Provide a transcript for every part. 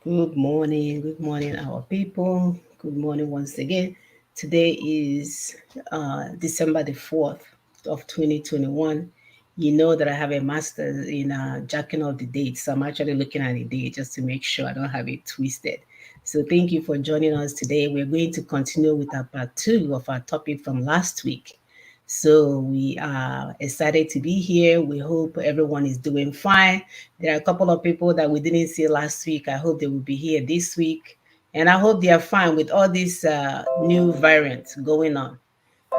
Good morning, our people. Good morning once again. Today is December the 4th of 2021. You know that I have a master's in jacking of the dates. So I'm actually looking at the date just to make sure I don't have it twisted. So thank you for joining us today. We're going to continue with our part two of our topic from last week. So we are excited to be here. We hope everyone is doing fine. There are a couple of people that we didn't see last week. I hope they will be here this week. And I hope they are fine with all these new variants going on.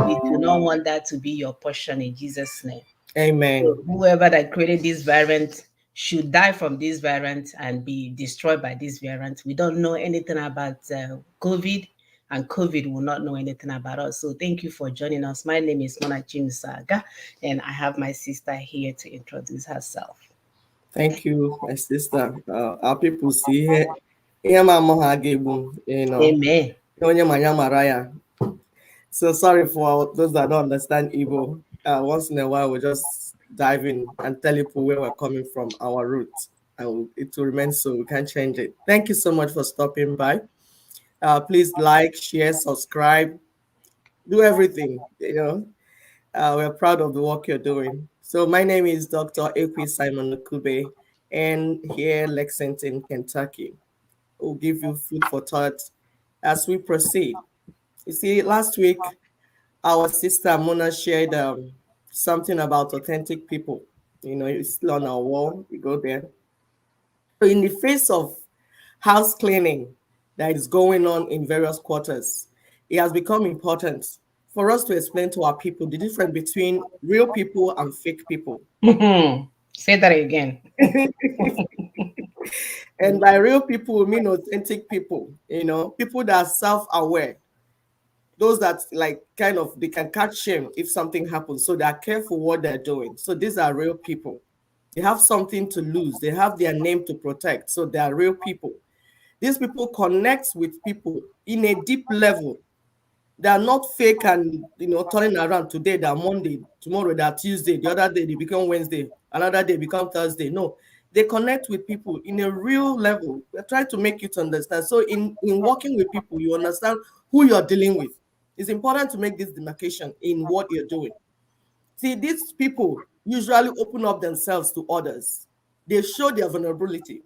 We do not want that to be your portion in Jesus' name. So Amen. whoever that created this variant should die from this variant and be destroyed by this variant. We don't know anything about COVID, and COVID will not know anything about us. So thank you for joining us. My name is Mona Jim Saga, and I have my sister here to introduce herself. Thank you, my sister. Our people see here. You know, Amen. Onye Manya Maraya. So sorry for those that don't understand Igbo. Once in a while, we'll just dive in and tell people where we're coming from, our roots. It will remain so. We can't change it. Thank you so much for stopping by. Please like, share, subscribe, do everything. We're proud of the work you're doing. So my name is Dr. Ekwi Simon Nukube, and here in Lexington, Kentucky. We'll give you food for thought as we proceed. You see, last week, our sister Mona shared something about authentic people. It's still on our wall. We go there. So in the face of house cleaning that is going on in various quarters, it has become important for us to explain to our people the difference between real people and fake people. Say that again. And by real people, we mean authentic people, people that are self-aware, those that like kind of they can catch shame if something happens. So they are careful what they're doing. So these are real people. They have something to lose. They have their name to protect. So they are real people. These people connect with people in a deep level. They are not fake and turning around. Today they are Monday, tomorrow they are Tuesday, the other day they become Wednesday, another day become Thursday. No, they connect with people in a real level. We're trying to make you to understand. So in working with people, you understand who you're dealing with. It's important to make this demarcation in what you're doing. See, these people usually open up themselves to others. They show their vulnerability,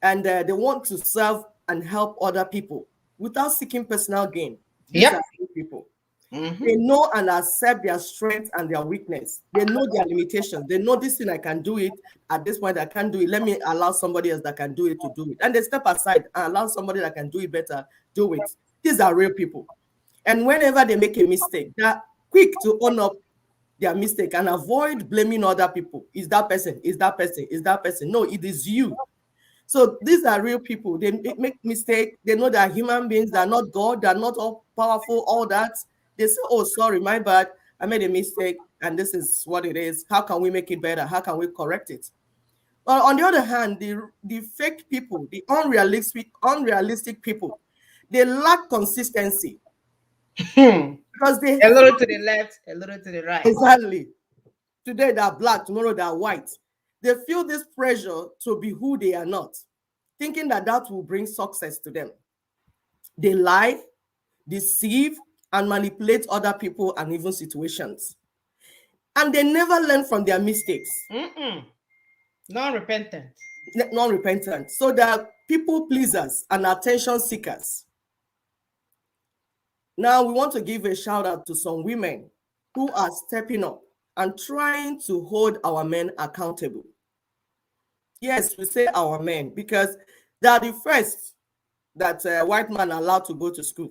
and they want to serve and help other people without seeking personal gain. These Yep. are good people. Mm-hmm. They know and accept their strength and their weakness. They know their limitations. They know this thing I can do it. At this point, I can't do it. Let me allow somebody else that can do it to do it. And they step aside and allow somebody that can do it better do it. These are real people. And whenever they make a mistake, they're quick to own up their mistake and avoid blaming other people. Is that person? Is that person? Is that person? No, it is you. So these are real people. They make mistakes. They know they're human beings. They're not God. They're not all powerful, all that. They say, oh, sorry, my bad. I made a mistake and this is what it is. How can we make it better? How can we correct it? But on the other hand, the fake people, the unrealistic people, they lack consistency A because they little to the left, a little to the right. exactly. Today they're black, tomorrow they're white. They feel this pressure to be who they are not, thinking that that will bring success to them. They lie, deceive, and manipulate other people and even situations. And they never learn from their mistakes. Non-repentant. Non-repentant. So they're people pleasers and attention seekers. Now we want to give a shout out to some women who are stepping up and trying to hold our men accountable. Yes, we say our men because they are the first that white man allowed to go to school.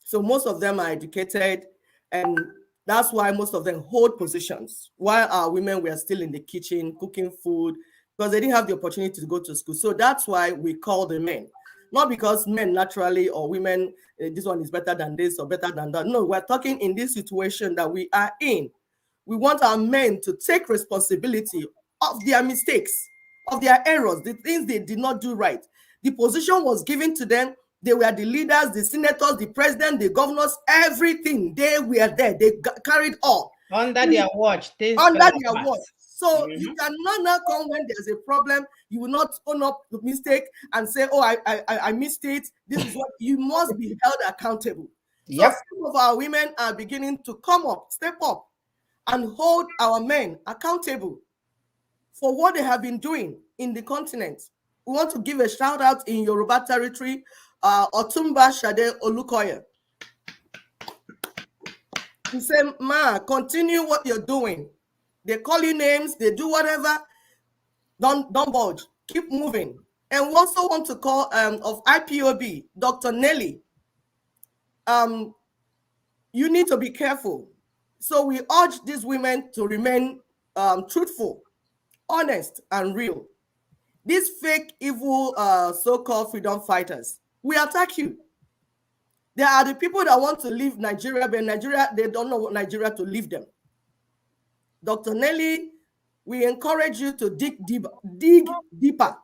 So most of them are educated, and that's why most of them hold positions, while our women were still in the kitchen cooking food because they didn't have the opportunity to go to school. So that's why we call the men. Not because men naturally or women, this one is better than this or better than that. No, we're talking in this situation that we are in. We want our men to take responsibility of their mistakes, of their errors, the things they did not do right. The position was given to them. They were the leaders, the senators, the president, the governors, everything. They were there. They carried all. Under their watch, things Under fell their apart. watch. So you Mhm. cannot now come when there's a problem. You will not own up the mistake and say, "Oh, I missed it." This is what you must be held accountable. So Yep. some of our women are beginning to come up, step up, and hold our men accountable for what they have been doing in the continent. We want to give a shout out in Yoruba territory, Otumba Shade Olukoya. He said, "Ma, continue what you're doing. They call you names, they do whatever. Don't budge. Keep moving." And we also want to call of IPOB, Dr. Nelly. Um, you need to be careful. So we urge these women to remain truthful, honest, and real. These fake, evil, so-called freedom fighters, we attack you. There are the people that want to leave Nigeria, but Nigeria, they don't know what Nigeria to leave them. Dr. Nelly, we encourage you to dig deeper. Dig deeper.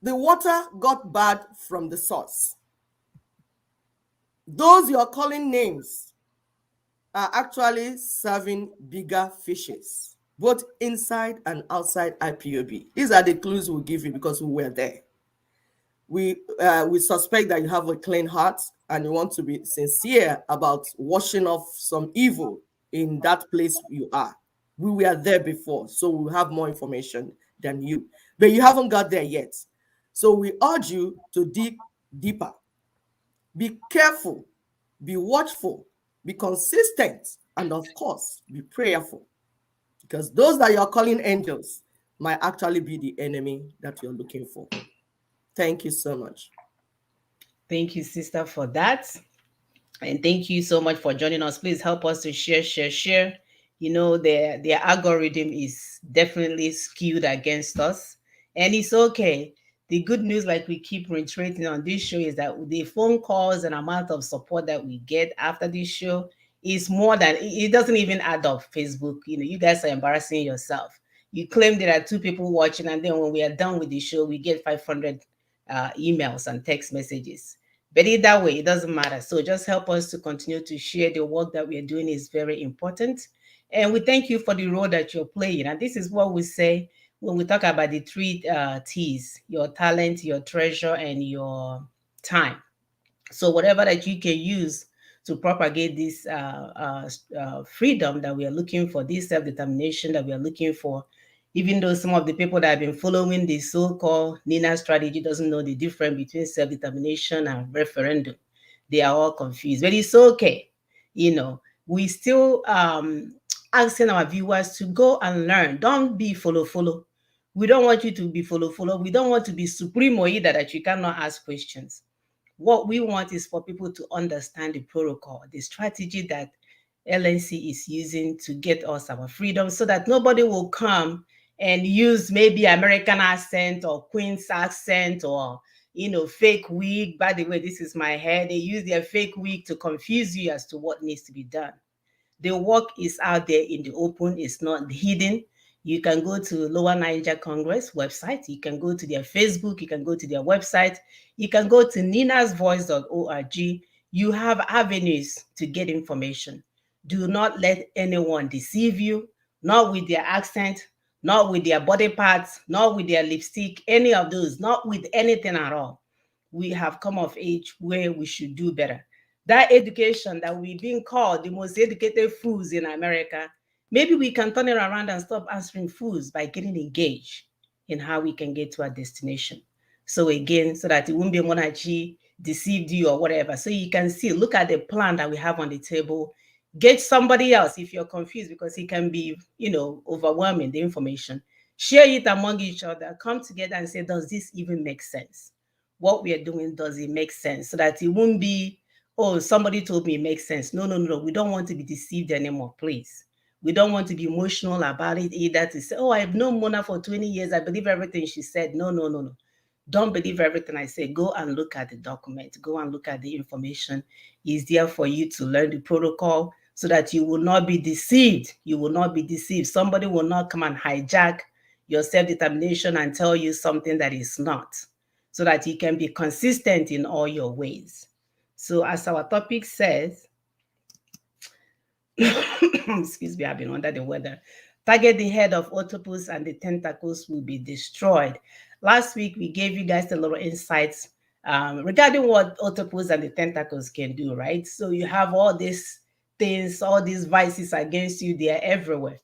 The water got bad from the source. Those you're calling names are actually serving bigger fishes, both inside and outside IPOB. These are the clues we'll give you because we were there. We suspect that you have a clean heart and you want to be sincere about washing off some evil in that place you are. We were there before, so we have more information than you, but you haven't got there yet. So we urge you to dig deeper. Be careful, be watchful, be consistent, and of course, be prayerful. Because those that you're calling angels might actually be the enemy that you're looking for. Thank you so much. Thank you, sister, for that. And thank you so much for joining us. Please help us to share, share, share. You know, their algorithm is definitely skewed against us. And it's okay. The good news, like we keep reiterating on this show, is that the phone calls and amount of support that we get after this show is more than it doesn't even add up. Facebook, you know, you guys are embarrassing yourself. You claim there are two people watching, and then when we are done with the show, we get 500 emails and text messages. But either way, it doesn't matter. So just help us to continue to share the work that we are doing is very important. And we thank you for the role that you're playing. And this is what we say when we talk about the three T's: your talent, your treasure, and your time. So whatever that you can use to propagate this freedom that we are looking for, this self-determination that we are looking for, even though some of the people that have been following the so-called Nina strategy doesn't know the difference between self-determination and referendum. They are all confused, but it's okay. You know, we still asking our viewers to go and learn. Don't be follow. We don't want you to be follow. We don't want to be supremo either, that you cannot ask questions. What we want is for people to understand the protocol, the strategy that LNC is using to get us our freedom, so that nobody will come and use maybe American accent or Queen's accent or, you know, fake wig. By the way, this is my hair. They use their fake wig to confuse you as to what needs to be done. The work is out there in the open, it's not hidden. You can go to Lower Niger Congress website, you can go to their Facebook, you can go to their website, you can go to ninasvoice.org. You have avenues to get information. Do not let anyone deceive you, not with their accent, not with their body parts, not with their lipstick, any of those, not with anything at all. We have come of age where we should do better. That education that we've been called the most educated fools in America, maybe we can turn it around and stop answering fools by getting engaged in how we can get to our destination. So again, so that it won't be a monarchy deceived you or whatever. So you can see, look at the plan that we have on the table. Get somebody else if you're confused, because it can be, you know, overwhelming, the information. Share it among each other. Come together and say, does this even make sense? What we are doing, does it make sense? So that it won't be, oh, somebody told me it makes sense. No. We don't want to be deceived anymore, please. We don't want to be emotional about it either, to say, oh, I've known Mona for 20 years. I believe everything she said. No. Don't believe everything I say. Go and look at the document. Go and look at the information. It's there for you to learn the protocol so that you will not be deceived. You will not be deceived. Somebody will not come and hijack your self-determination and tell you something that is not, so that you can be consistent in all your ways. So as our topic says, Excuse me, I've been under the weather. Target the head of Octopus and the tentacles will be destroyed. Last week, we gave you guys a little insights regarding what Octopus and the tentacles can do, right? So you have all these things, all these vices against you, they are everywhere.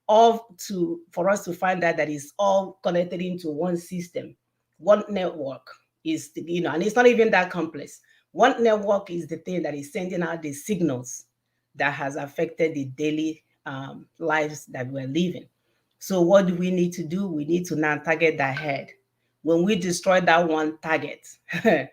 All to for us to find out that it's all connected into one system, one network is and it's not even that complex. One network is the thing that is sending out the signals that has affected the daily lives that we're living. So what do we need to do? We need to now target that head. When we destroy that one target, the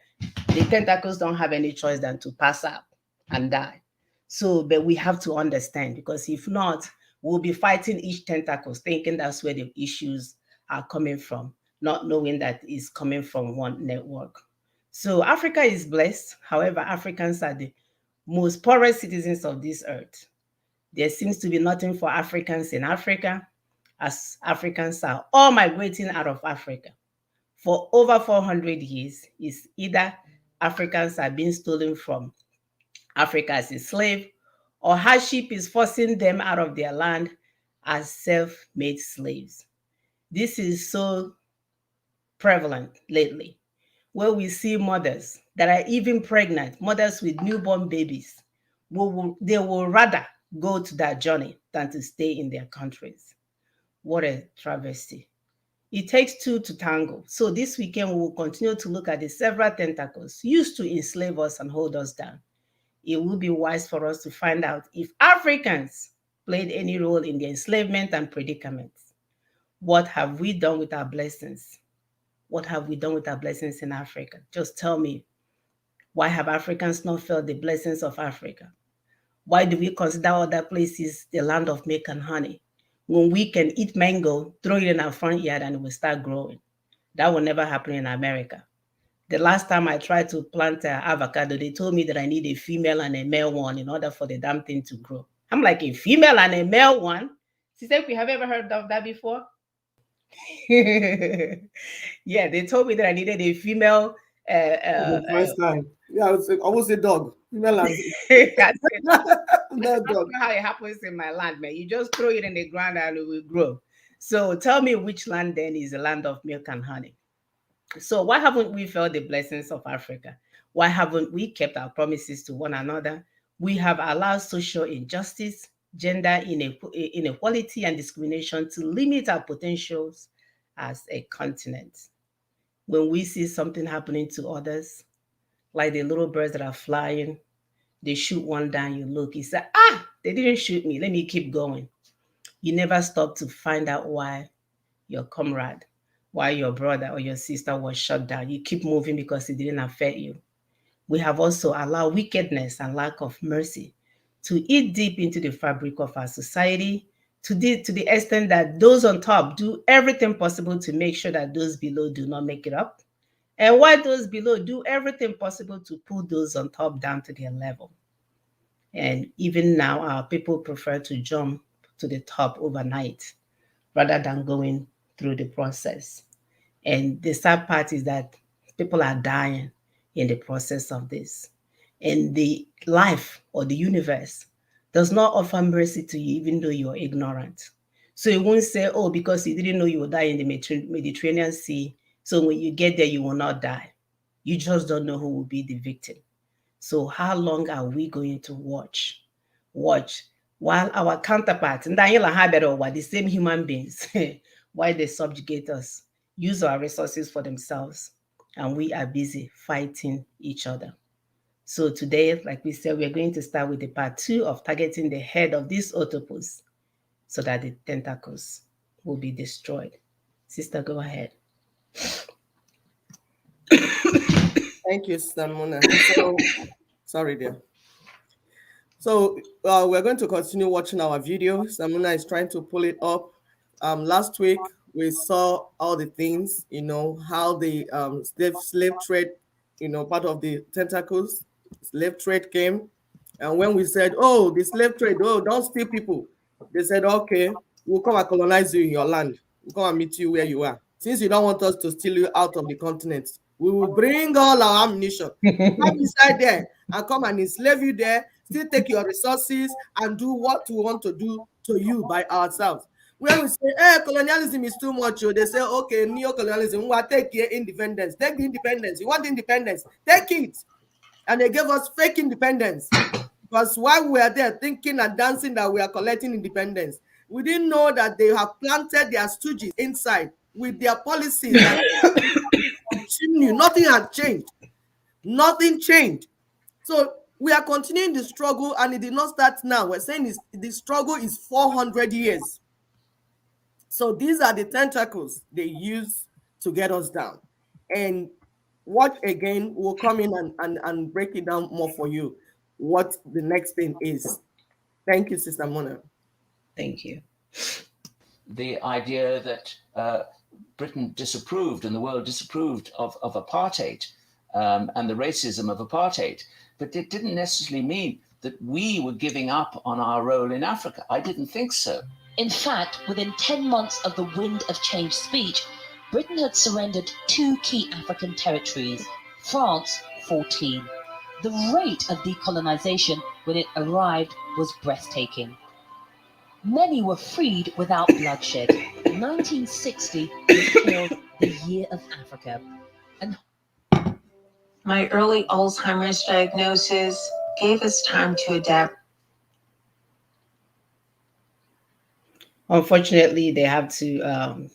tentacles don't have any choice than to pass up and die. So, but we have to understand, because if not, we'll be fighting each tentacles, thinking that's where the issues are coming from, not knowing that it's coming from one network. So Africa is blessed. However, Africans are the most poorest citizens of this earth. There seems to be nothing for Africans in Africa, as Africans are all migrating out of Africa. For over 400 years, is either Africans are being stolen from Africa as a slave, or hardship is forcing them out of their land as self-made slaves. This is so prevalent lately, where we see mothers that are even pregnant, mothers with newborn babies, they will rather go to that journey than to stay in their countries. What a travesty. It takes two to tango. So this weekend, we will continue to look at the several tentacles used to enslave us and hold us down. It will be wise for us to find out if Africans played any role in the enslavement and predicaments. What have we done with our blessings? What have we done with our blessings in Africa? Just tell me, why have Africans not felt the blessings of Africa? Why do we consider other places the land of milk and honey, when we can eat mango, throw it in our front yard, and it will start growing? That will never happen in America. The last time I tried to plant avocado, they told me that I need a female and a male one in order for the damn thing to grow. I'm like, a female and a male one? Sister, we have ever heard of that before? Yeah, they told me that I needed a female. The first time. Yeah, I was almost a dog. Female and That's it. no That's dog. not how it happens in my land, man. You just throw it in the ground and it will grow. So tell me, which land then is the land of milk and honey? So why haven't we felt the blessings of Africa? Why haven't we kept our promises to one another? We have allowed social injustice, gender inequality, and discrimination to limit our potentials as a continent. When we see something happening to others, like the little birds that are flying, they shoot one down, you look, you say, ah, they didn't shoot me, let me keep going. You never stop to find out why your comrade, why your brother or your sister was shut down. You keep moving because it didn't affect you. We have also allowed wickedness and lack of mercy to eat deep into the fabric of our society, to the extent that those on top do everything possible to make sure that those below do not make it up. And while those below do everything possible to pull those on top down to their level. And even now, our people prefer to jump to the top overnight rather than going through the process. And the sad part is that people are dying in the process of this. And the life or the universe does not offer mercy to you, even though you are ignorant. So it won't say, oh, because you didn't know you would die in the Mediterranean Sea, so when you get there, you will not die. You just don't know who will be the victim. So how long are we going to watch? Watch while our counterparts, and Daniela Habero, were the same human beings, while they subjugate us, use our resources for themselves, and we are busy fighting each other. So today, like we said, we're going to start with the part 2 of targeting the head of this octopus so that the tentacles will be destroyed. Sister, go ahead. Thank you, Samuna. So sorry, dear. So we're going to continue watching our video. Samuna is trying to pull it up. Last week we saw all the things, how the slave trade, part of the tentacles, slave trade came. And when we said, oh, the slave trade, oh, don't steal people, they said, okay, we'll come and colonize you in your land. We'll come and meet you where you are. Since you don't want us to steal you out of the continent, we will bring all our ammunition, come inside there and come and enslave you there. still take your resources and do what we want to do to you by ourselves. When we say, hey, colonialism is too much, they say, okay, neo-colonialism, we'll take your independence. Take the independence. You want independence? Take it. And they gave us fake independence. Because while we are there thinking and dancing that we are collecting independence, we didn't know that they have planted their stooges inside with their policies that continue. Nothing has changed. Nothing changed. So we are continuing the struggle, and it did not start now. We're saying the struggle is 400 years. So these are the tentacles they use to get us down. And watch again, we'll come in and break it down more for you, what the next thing is. Thank you, Sister Mona. Thank you. The idea that Britain disapproved and the world disapproved of apartheid and the racism of apartheid, but it didn't necessarily mean that we were giving up on our role in Africa. I didn't think so. In fact, within 10 months of the Wind of Change speech, Britain had surrendered 2 key African territories, France 14. The rate of decolonization when it arrived was breathtaking. Many were freed without bloodshed. 1960 was hailed the Year of Africa. And my early Alzheimer's diagnosis gave us time to adapt. Unfortunately, they have to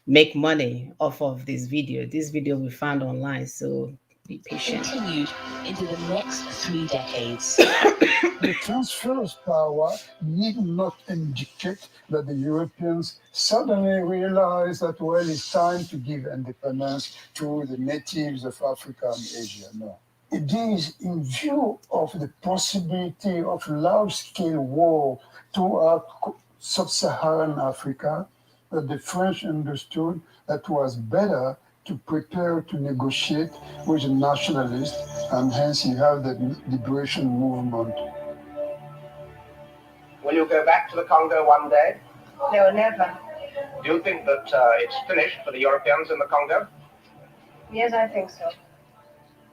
make money off of this video. This video we found online, so be patient. Continued into the next 3 decades. The transfer of power need not indicate that the Europeans suddenly realize that, well, it's time to give independence to the natives of Africa and Asia. No. It is in view of the possibility of large-scale war toward sub-Saharan Africa that the French understood that it was better to prepare to negotiate with the nationalists, and hence you have the liberation movement. Will you go back to the Congo one day? No, never. Do you think that it's finished for the Europeans in the Congo? Yes, I think so.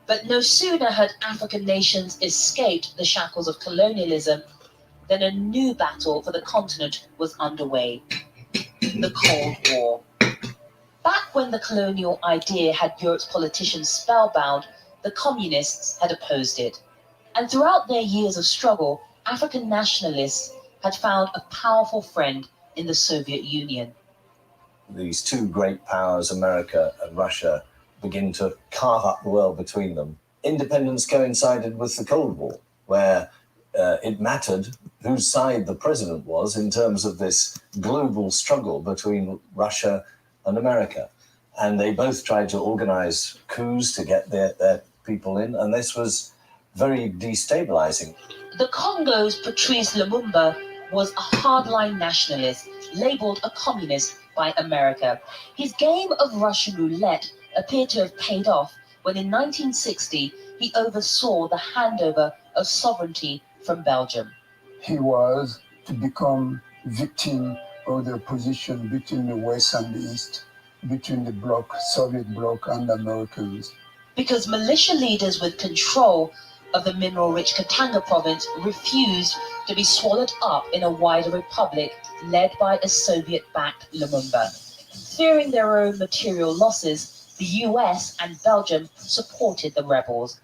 But no sooner had African nations escaped the shackles of colonialism than a new battle for the continent was underway, the Cold War. Back when the colonial idea had Europe's politicians spellbound, the communists had opposed it. And throughout their years of struggle, African nationalists had found a powerful friend in the Soviet Union. These two great powers, America and Russia, begin to carve up the world between them. Independence coincided with the Cold War, where it mattered whose side the president was in terms of this global struggle between Russia and America. And they both tried to organize coups to get their people in, and this was very destabilizing. The Congo's Patrice Lumumba was a hardline nationalist, labeled a communist by America. His game of Russian roulette appeared to have paid off when in 1960 he oversaw the handover of sovereignty from Belgium. He was to become victim of the opposition between the West and the East, between the bloc, Soviet bloc and Americans. Because militia leaders with control of the mineral-rich Katanga province refused to be swallowed up in a wider republic led by a Soviet-backed Lumumba. Fearing their own material losses, the US and Belgium supported the rebels.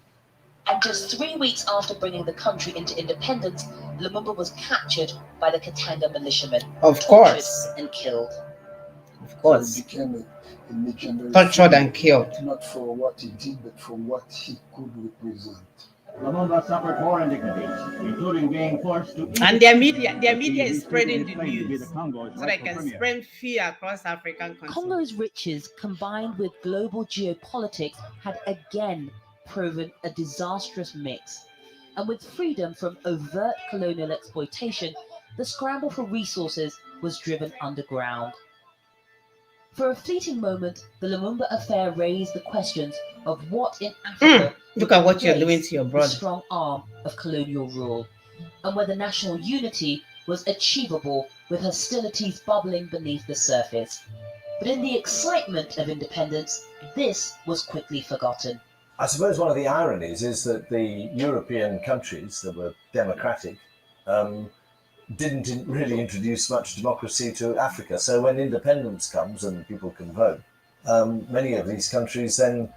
And just 3 weeks after bringing the country into independence, Lumumba was captured by the Katanga militiamen, Of course. and killed. Of course. He became a legendary Tortured and figure, killed. not for what he did, but for what he could represent. Lumumba suffered more indignities, including being forced to eat. And their media is spreading the claimed to be news the Congo's so they rightful can premier. spread fear across African countries. Congo's riches, combined with global geopolitics, had again proven a disastrous mix. And with freedom from overt colonial exploitation, the scramble for resources was driven underground. For a fleeting moment, the Lumumba affair raised the questions of what in Africa Look at what you're replaced doing to your the brother. strong arm of colonial rule, and whether national unity was achievable with hostilities bubbling beneath the surface. But in the excitement of independence, this was quickly forgotten. I suppose one of the ironies is that the European countries that were democratic didn't really introduce much democracy to Africa. So when independence comes and people can vote, many of these countries then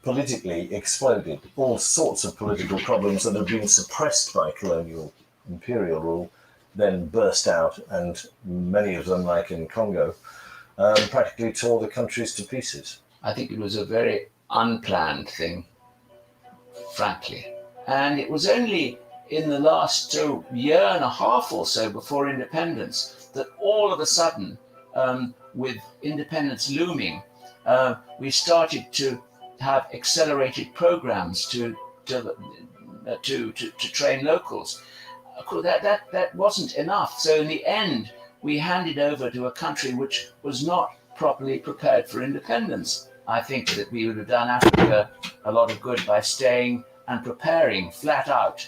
politically exploded. All sorts of political problems that had been suppressed by colonial imperial rule then burst out, and many of them, like in Congo, practically tore the countries to pieces. I think it was a very unplanned thing, frankly. And it was only in the last year and a half or so before independence that all of a sudden, with independence looming, we started to have accelerated programs to train locals. Of course, that wasn't enough. So in the end, we handed over to a country which was not properly prepared for independence. I think that we would have done Africa a lot of good by staying and preparing flat out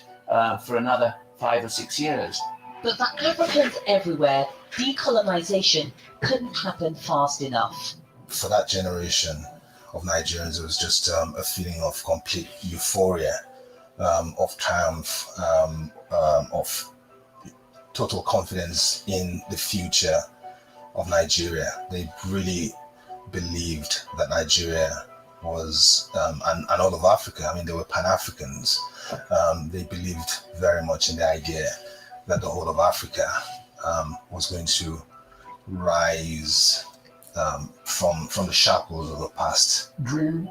for another 5 or 6 years. But for Africans everywhere, decolonization couldn't happen fast enough. For that generation of Nigerians, it was just a feeling of complete euphoria, of triumph, of total confidence in the future of Nigeria. They really believed that Nigeria was, and all of Africa, I mean, they were Pan-Africans. They believed very much in the idea that the whole of Africa was going to rise from the shackles of the past. Dream,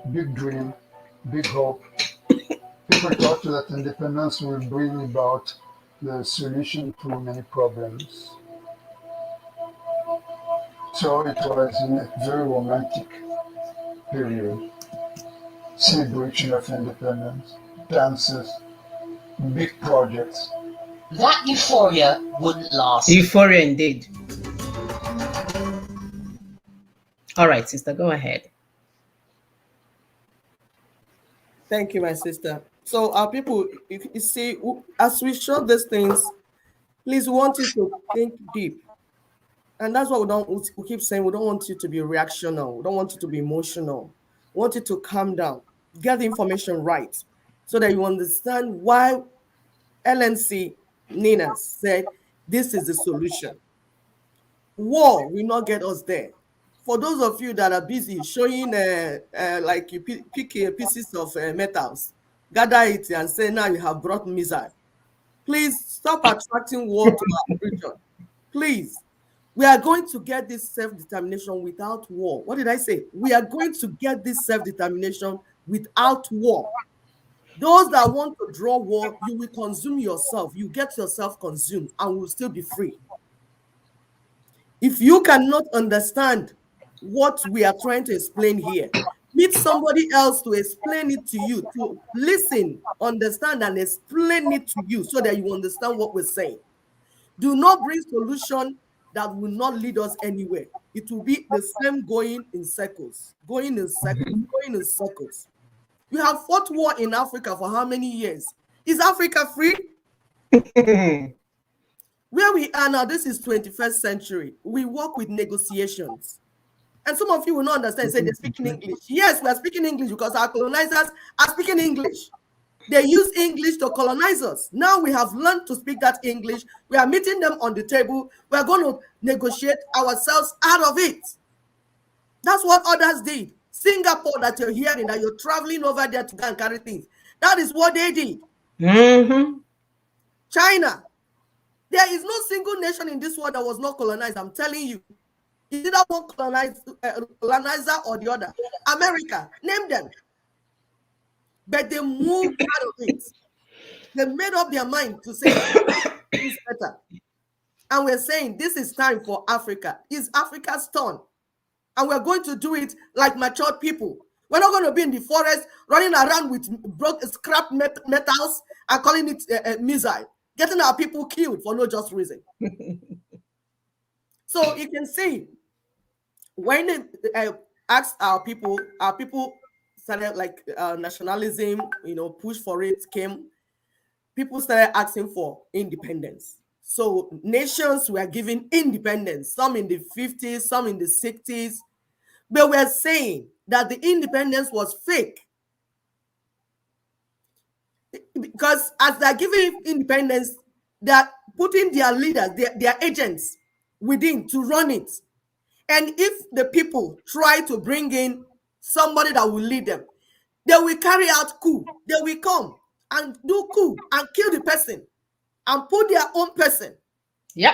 big hope. People thought that independence will bring about the solution to many problems. So it was in a very romantic period. Celebration of independence, dances, big projects. That euphoria wouldn't last. Euphoria indeed. All right, sister, go ahead. Thank you, my sister. So our people, you see, as we show these things, please, we want you to think deep. And that's what we keep saying. We don't want you to be reactional. We don't want you to be emotional. We want you to calm down, get the information right, so that you understand why LNC Nina said this is the solution. War will not get us there. For those of you that are busy showing, like you pick pieces of metals, gather it and say, now you have brought missile. Please stop attracting war to our region. Please. We are going to get this self-determination without war. What did I say? We are going to get this self-determination without war. Those that want to draw war, you will consume yourself. You get yourself consumed and will still be free. If you cannot understand what we are trying to explain here, meet somebody else to explain it to you, to listen, understand, and explain it to you so that you understand what we're saying. Do not bring solution that will not lead us anywhere. It will be the same going in circles, going in circles. You have fought war in Africa for how many years? Is Africa free? Where we are now, this is 21st century. We work with negotiations. And some of you will not understand, say they're speaking English. Yes, we are speaking English because our colonizers are speaking English. They use English to colonize us. Now we have learned to speak that English. We are meeting them on the table. We are going to negotiate ourselves out of it. That's what others did. Singapore, that you're hearing, that you're traveling over there to go and carry things. That is what they did. Mm-hmm. China. There is no single nation in this world that was not colonized. I'm telling you. Either one colonizer or the other. America, name them. But they moved out of it. They made up their mind to say, it's better. And we're saying, this is time for Africa. It's Africa's turn. And we're going to do it like matured people. We're not going to be in the forest running around with scrap metals and calling it a missile, getting our people killed for no just reason. So you can see, when they asked our people started like nationalism, push for it came. People started asking for independence. So nations were given independence, some in the 50s, some in the 60s. But we're saying that the independence was fake. Because as they're giving independence, they're putting their leaders, their agents within to run it. And if the people try to bring in somebody that will lead them, they will carry out coup. They will come and do coup and kill the person and put their own person. Yep.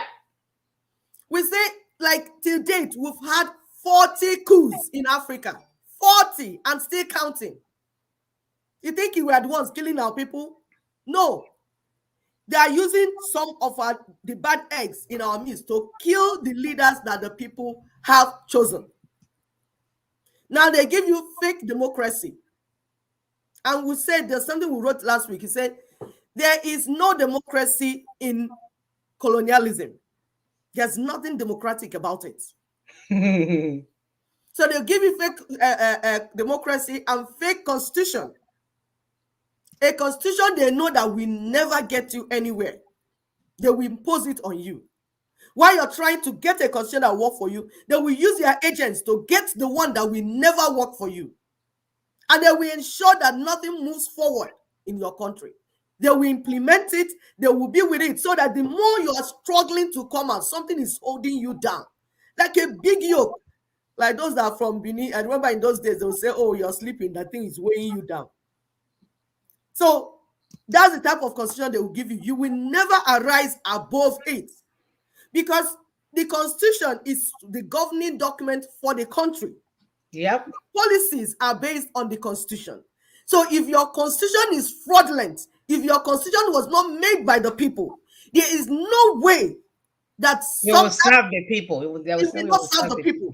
We say, like, till date, we've had 40 coups in Africa. 40 and still counting. You think we are the ones killing our people? No. They are using some of the bad eggs in our midst to kill the leaders that the people have chosen. Now they give you fake democracy. And we said, there's something we wrote last week. He said, there is no democracy in colonialism. There's nothing democratic about it. So they'll give you fake democracy and fake constitution. A constitution they know that will never get you anywhere. They will impose it on you. While you're trying to get a constitution that will work for you, they will use their agents to get the one that will never work for you. And they will ensure that nothing moves forward in your country. They will implement it, they will be with it, so that the more you are struggling to come out, something is holding you down. Like a big yoke. Like those that are from Benin. I remember in those days, they will say, oh, you're sleeping, that thing is weighing you down. So that's the type of constitution they will give you. You will never arise above it, because the constitution is the governing document for the country. Yep. Policies are based on the constitution. So if your constitution is fraudulent, if your constitution was not made by the people, there is no way that it will serve the people. It will not serve the people.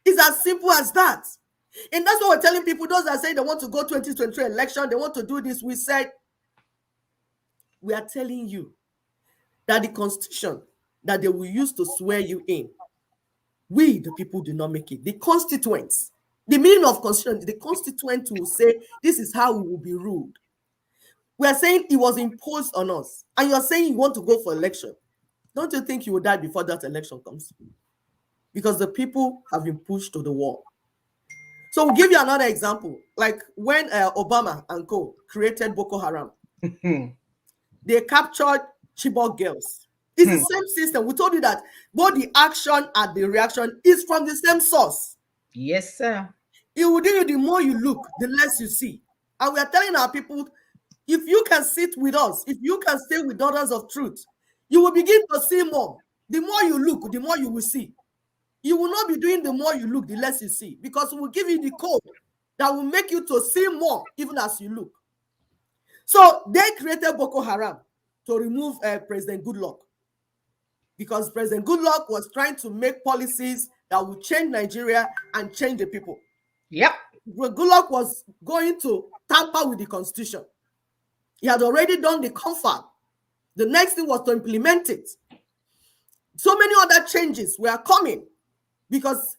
It's as simple as that. And that's what we're telling people, those that say they want to go 2023 election, they want to do this. We said, we are telling you that the constitution that they will use to swear you in, we, the people, do not make it. The constituents, the meaning of constitution, the constituent will say, this is how we will be ruled. We are saying it was imposed on us. And you're saying you want to go for election. Don't you think you will die before that election comes? Because the people have been pushed to the wall. So we'll give you another example. Like when Obama and co created Boko Haram, they captured Chibok girls. It's the same system. We told you that both the action and the reaction is from the same source. Yes, sir. It will do you, the more you look, the less you see. And we are telling our people, if you can sit with us, if you can stay with Daughters of Truth, you will begin to see more. The more you look, the more you will see. You will not be doing the more you look, the less you see, because we will give you the code that will make you to see more even as you look. So they created Boko Haram to remove President Goodluck, because President Goodluck was trying to make policies that would change Nigeria and change the people. Yep. Goodluck was going to tamper with the constitution. He had already done the confab. The next thing was to implement it. So many other changes were coming because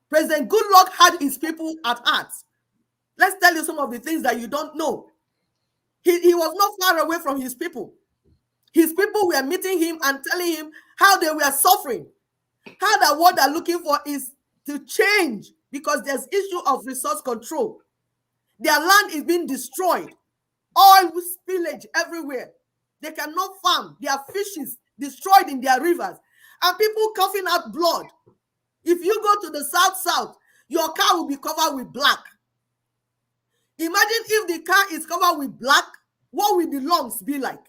President Goodluck had his people at heart. Let's tell you some of the things that you don't know. He was not far away from his people. His people were meeting him and telling him how they were suffering, how that what they're looking for is to change, because there's issue of resource control. Their land is being destroyed, oil spillage everywhere. They cannot farm. Their fishes destroyed in their rivers, and people coughing out blood. If you go to the south, your car will be covered with black. Imagine if the car is covered with black, what will the lungs be like?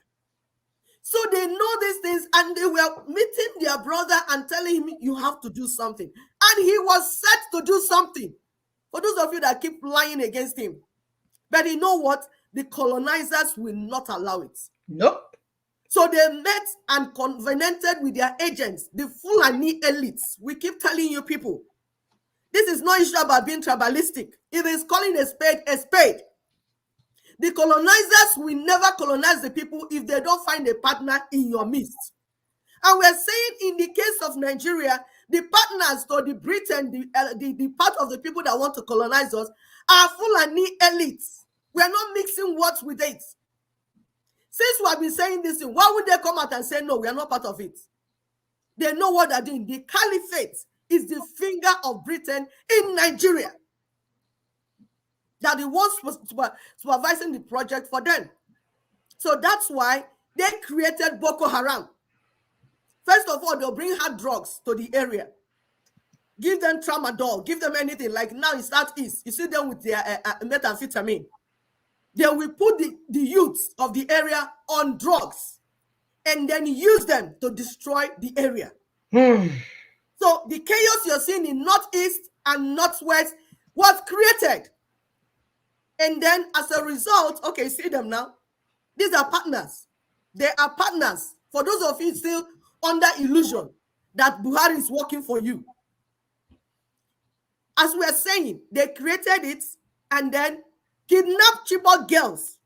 So they know these things, and they were meeting their brother and telling him, you have to do something. And he was set to do something. For those of you that keep lying against him. But you know what? The colonizers will not allow it. Nope. So they met and covenanted with their agents, the Fulani elites. We keep telling you people, this is no issue about being tribalistic. It is calling a spade a spade. The colonizers will never colonize the people if they don't find a partner in your midst. And we're saying in the case of Nigeria, the partners to the Britain, the part of the people that want to colonize us are Fulani elites. We're not mixing words with it. Since we have been saying this thing, why would they come out and say, no, we are not part of it? They know what they're doing. The caliphate is the finger of Britain in Nigeria. That the ones supervising the project for them. So that's why they created Boko Haram. First of all, they'll bring hard drugs to the area. Give them tramadol, give them anything. Like now in Southeast, you see them with their methamphetamine. They will put the youths of the area on drugs and then use them to destroy the area. So the chaos you're seeing in Northeast and Northwest was created. And then as a result, okay, see them now. These are partners. They are partners. For those of you still under illusion that Buhari is working for you. As we are saying, they created it and then kidnapped Chibok girls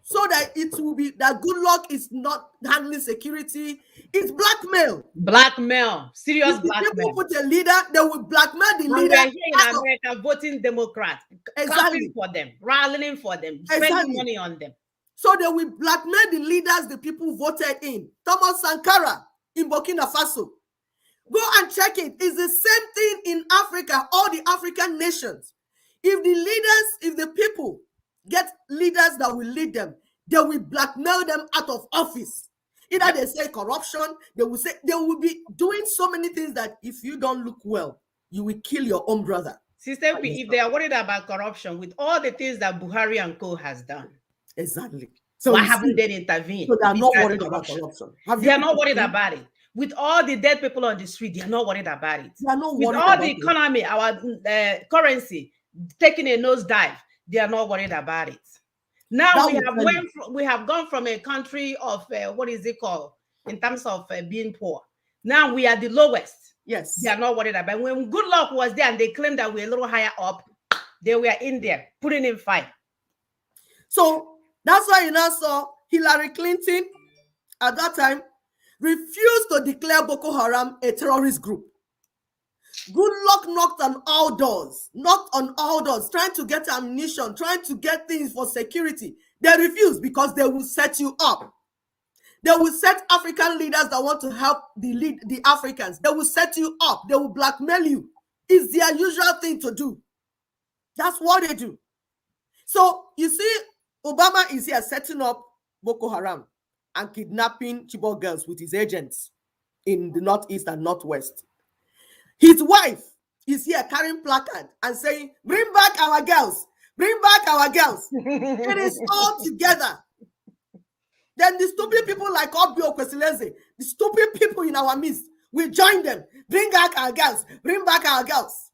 so that it will be that good luck is not handling security. It's blackmail. Blackmail. Serious blackmail. People put a leader, they will blackmail the leader. We are here in America voting Democrats, exactly for them, rallying for them, spending money on them. So they will blackmail the leaders the people voted in. Thomas Sankara in Burkina Faso. Go and check it. It's the same thing in Africa, all the African nations. If the leaders, if the people get leaders that will lead them, they will blackmail them out of office. Either they say corruption, they will be doing so many things that if you don't look well, you will kill your own brother. Sister, if they are worried about corruption with all the things that Buhari and co has done. Exactly. So why haven't they intervened? So they are not worried about corruption. They are not worried about it. With all the dead people on the street, they are not worried about it. They are not with worried all about the economy, our currency taking a nosedive, they are not worried about it. Now we have gone from a country of what is it called in terms of being poor. Now we are the lowest. Yes, they are not worried about it. When good luck was there and they claimed that we're a little higher up, they were in there putting in fight. So that's why you now saw Hillary Clinton at that time refused to declare Boko Haram a terrorist group. Good luck knocked on all doors, trying to get ammunition, trying to get things for security. They refused because they will set you up. They will set African leaders that want to help the Africans. They will set you up. They will blackmail you. It's their usual thing to do. That's what they do. So you see, Obama is here setting up Boko Haram and kidnapping Chibok girls with his agents in the Northeast and Northwest. His wife is here carrying placard and saying, bring back our girls, bring back our girls. It is all together. Then the stupid people like Obio Kwesileze, the stupid people in our midst, we join them. Bring back our girls, bring back our girls.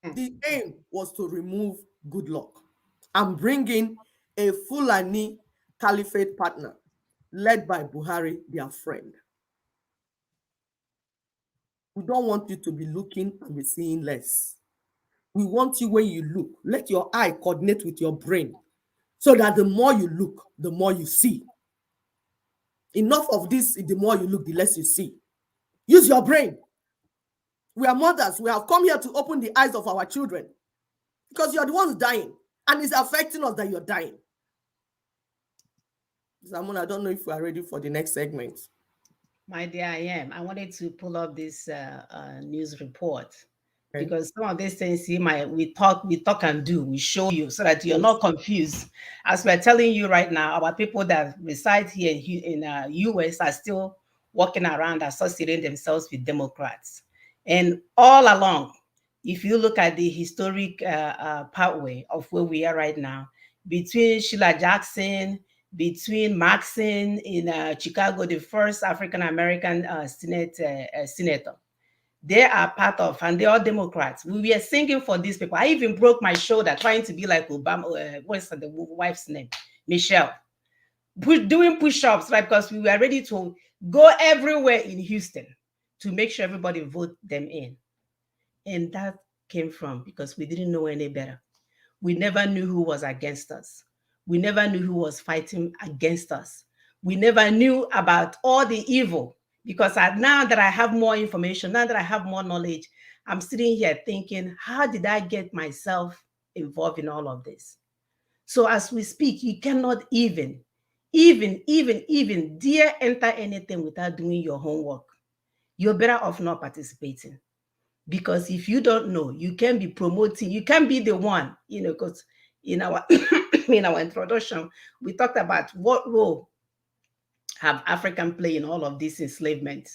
The aim was to remove good luck and bring in a Fulani Caliphate partner led by Buhari, their friend. We don't want you to be looking and be seeing less. We want you when you look, let your eye coordinate with your brain so that the more you look, the more you see. Enough of this, the more you look, the less you see. Use your brain. We are mothers. We have come here to open the eyes of our children because you're the ones dying and it's affecting us that you're dying. Zamon, I don't know if we are ready for the next segment. My dear, I am. I wanted to pull up this news report because some of these things we talk and do. We show you so that you're not confused. As we're telling you right now, our people that reside here in US are still walking around associating themselves with Democrats. And all along, if you look at the historic pathway of where we are right now, between Sheila Jackson, between Maxine in Chicago, the first African-American senator. They are part of, and they are Democrats. We were singing for these people. I even broke my shoulder trying to be like Obama, what's the wife's name? Michelle. Doing push-ups, right? Because we were ready to go everywhere in Houston to make sure everybody vote them in. And that came from because we didn't know any better. We never knew who was against us. We never knew who was fighting against us. We never knew about all the evil because now that I have more information, now that I have more knowledge, I'm sitting here thinking, how did I get myself involved in all of this? So as we speak, you cannot even dare enter anything without doing your homework. You're better off not participating because if you don't know, you can be promoting, you can be the one, because in our in our introduction, we talked about what role have African play in all of this enslavement.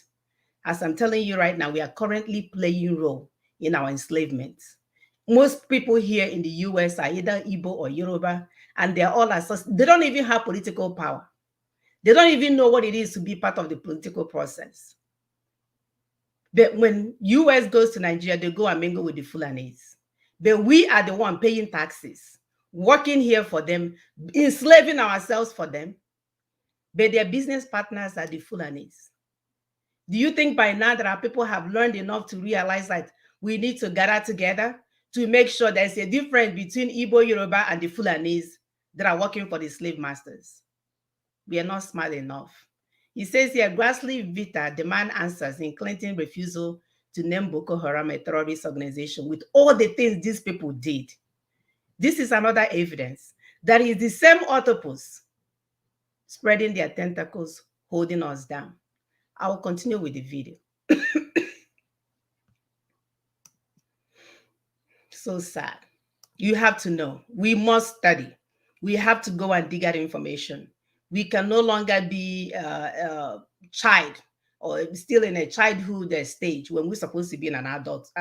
As I'm telling you right now, we are currently playing role in our enslavement. Most people here in the US are either Igbo or Yoruba, and they're all they don't even have political power. They don't even know what it is to be part of the political process. But when US goes to Nigeria, they go and mingle with the Fulanis. But we are the one paying taxes, working here for them, enslaving ourselves for them. But their business partners are the Fulanis. Do you think by now that our people have learned enough to realize that we need to gather together to make sure there's a difference between Igbo, Yoruba, and the Fulanis that are working for the slave masters? We are not smart enough. He says here, Grassley Vita demand answers in Clinton's refusal to name Boko Haram a terrorist organization with all the things these people did. This is another evidence that is the same octopus spreading their tentacles, holding us down. I will continue with the video. So sad. You have to know. We must study. We have to go and dig out information. We can no longer be a child or still in a childhood stage when we're supposed to be an adult.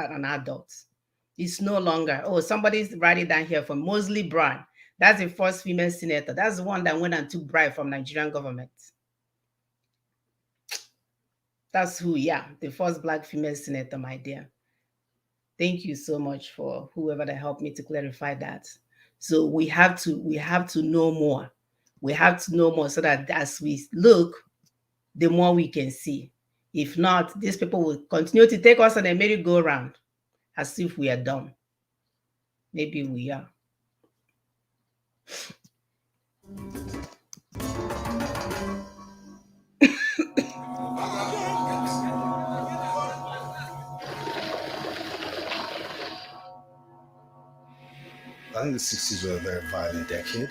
It's no longer. Oh, somebody's writing down here from Mosley Brown. That's the first female senator. That's the one that went and took bribe from Nigerian government. That's who, yeah, the first Black female senator, my dear. Thank you so much for whoever that helped me to clarify that. So we have to know more. We have to know more so that as we look, the more we can see. If not, these people will continue to take us on a merry-go-round as if we are dumb. Maybe we are. I think the 60s were a very violent decade,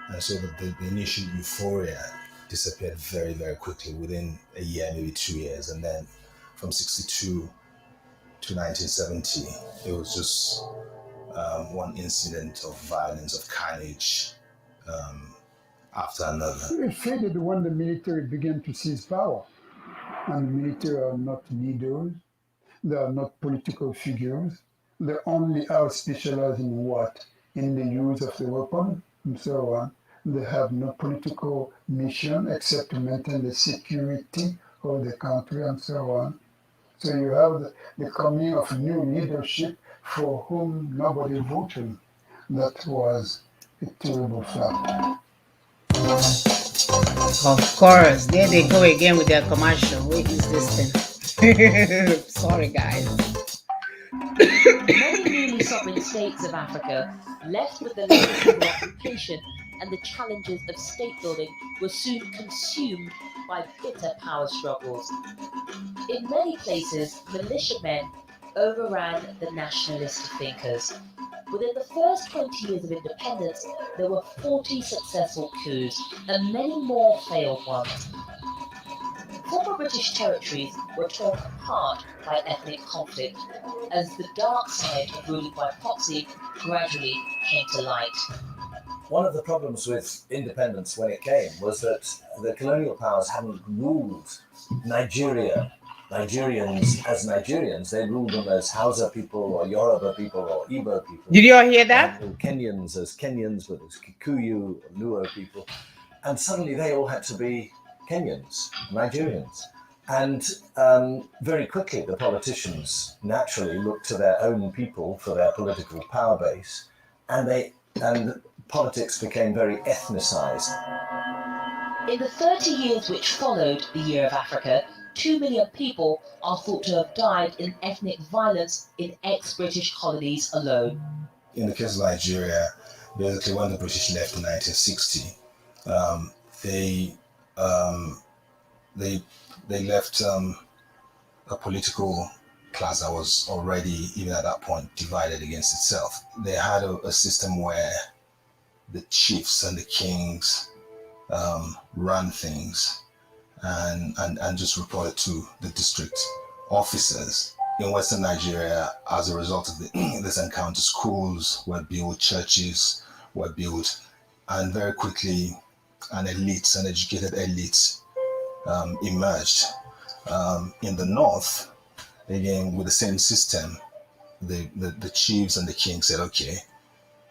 and so the initial euphoria disappeared very, very quickly within a year, maybe 2 years. And then from 62 to 1970, it was just one incident of violence, of carnage after another. It faded when the military began to seize power. And the military are not leaders, they are not political figures, they only are specialized in what? In the use of the weapon and so on. They have no political mission except to maintain the security of the country and so on. So you have the coming of new leadership for whom nobody voted. That was a terrible fact. Of course, there they go again with their commercial. What is this thing? Sorry, guys. Many newly sovereign states of Africa, left with the legacy of occupation and the challenges of state building, were soon consumed by bitter power struggles. In many places, militiamen overran the nationalist thinkers. Within the first 20 years of independence, there were 40 successful coups and many more failed ones. Former British territories were torn apart by ethnic conflict as the dark side of ruling by proxy gradually came to light. One of the problems with independence when it came was that the colonial powers hadn't ruled Nigerians as Nigerians. They ruled them as Hausa people or Yoruba people or Igbo people. Did you all hear that? And Kenyans as Kenyans, but as Kikuyu or Luo people. And suddenly they all had to be Kenyans, Nigerians. And very quickly the politicians naturally looked to their own people for their political power base, and politics became very ethnicized. In the 30 years which followed the Year of Africa, 2 million people are thought to have died in ethnic violence in ex-British colonies alone. In the case of Nigeria, basically when the British left in 1960, they left a political class that was already, even at that point, divided against itself. They had a system where the chiefs and the kings ran things and just reported to the district officers. In Western Nigeria, as a result of this encounter, schools were built, churches were built, and very quickly an educated elite emerged. In the north, again, with the same system, the chiefs and the king said, okay,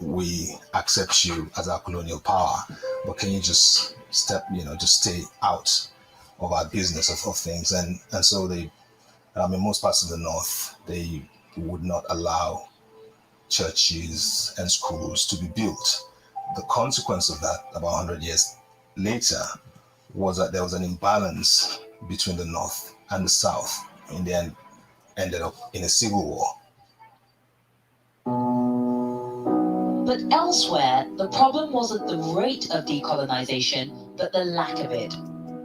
we accept you as our colonial power, but can you just just stay out of our business of things? And so they, in most parts of the north, they would not allow churches and schools to be built. The consequence of that, about 100 years later, was that there was an imbalance between the north and the south. In the end, ended up in a civil war. But elsewhere, the problem wasn't the rate of decolonization, but the lack of it.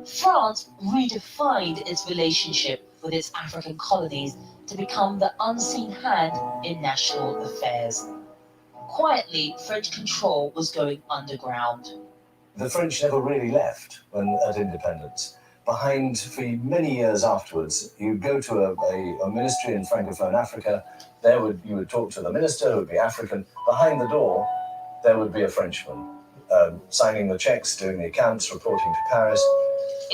France redefined its relationship with its African colonies to become the unseen hand in national affairs. Quietly, French control was going underground. The French never really left at independence. Behind, for many years afterwards, you'd go to a ministry in Francophone Africa. You would talk to the minister, who would be African. Behind the door, there would be a Frenchman, signing the checks, doing the accounts, reporting to Paris.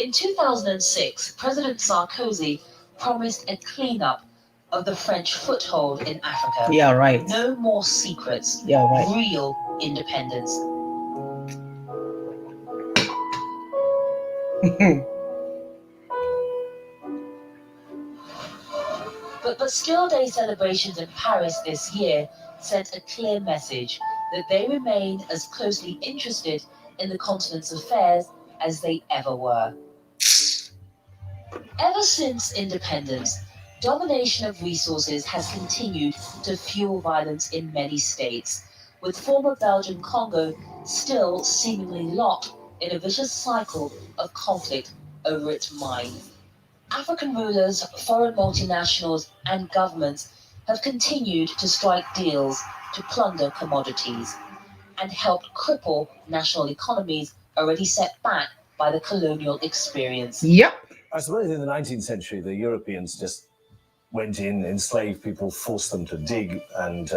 In 2006, President Sarkozy promised a cleanup of the French foothold in Africa. Yeah, right. No more secrets. Yeah, right. Real independence. But Bastille Day celebrations in Paris this year sent a clear message that they remain as closely interested in the continent's affairs as they ever were. Ever since independence, domination of resources has continued to fuel violence in many states, with former Belgian Congo still seemingly locked in a vicious cycle of conflict over its mines. African rulers, foreign multinationals, and governments have continued to strike deals to plunder commodities and helped cripple national economies already set back by the colonial experience. Yep. I suppose in the 19th century, the Europeans just went in, enslaved people, forced them to dig, and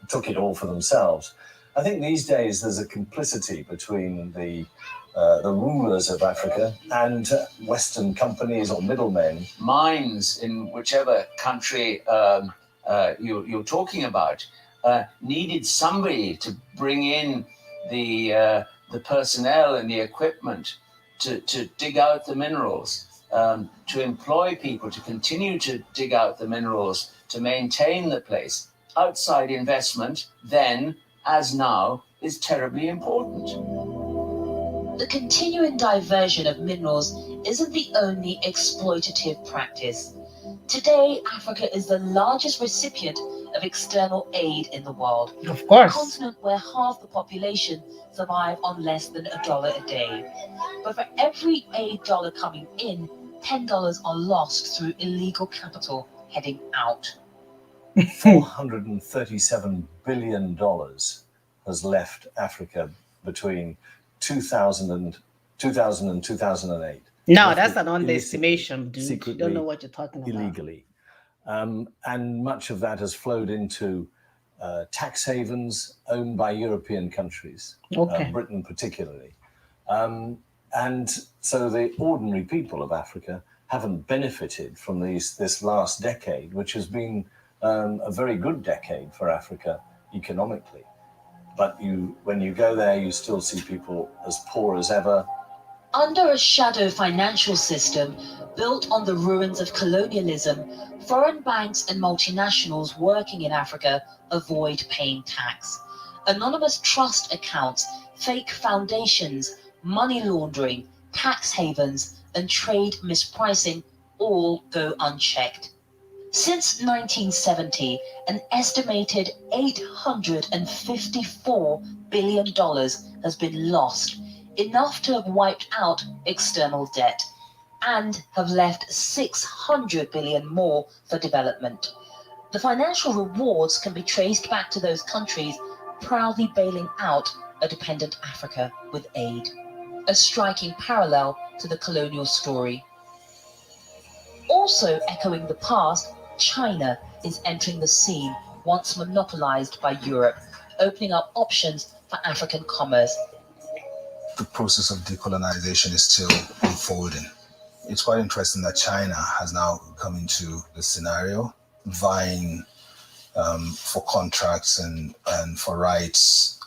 took it all for themselves. I think these days there's a complicity between the rulers of Africa and Western companies or middlemen. Mines in whichever country you're talking about needed somebody to bring in the personnel and the equipment to dig out the minerals, to employ people to continue to dig out the minerals, to maintain the place. Outside investment, then as now, is terribly important. The continuing diversion of minerals isn't the only exploitative practice. Today, Africa is the largest recipient of external aid in the world. Of course. A continent where half the population survive on less than $1 a day. But for every aid dollar coming in, $10 are lost through illegal capital heading out. $437 billion has left Africa between 2000 and 2008. No, that's an underestimation, dude. You don't know what you're talking about. Illegally. And much of that has flowed into tax havens owned by European countries, Britain particularly. And so the ordinary people of Africa haven't benefited from this last decade, which has been a very good decade for Africa economically. But when you go there, you still see people as poor as ever. Under a shadow financial system built on the ruins of colonialism, foreign banks and multinationals working in Africa avoid paying tax. Anonymous trust accounts, fake foundations, money laundering, tax havens, and trade mispricing all go unchecked. Since 1970, an estimated $854 billion has been lost, enough to have wiped out external debt, and have left $600 billion more for development. The financial rewards can be traced back to those countries proudly bailing out a dependent Africa with aid, a striking parallel to the colonial story. Also echoing the past, China is entering the scene, once monopolized by Europe, opening up options for African commerce. The process of decolonization is still unfolding. It's quite interesting that China has now come into the scenario, vying for contracts and for rights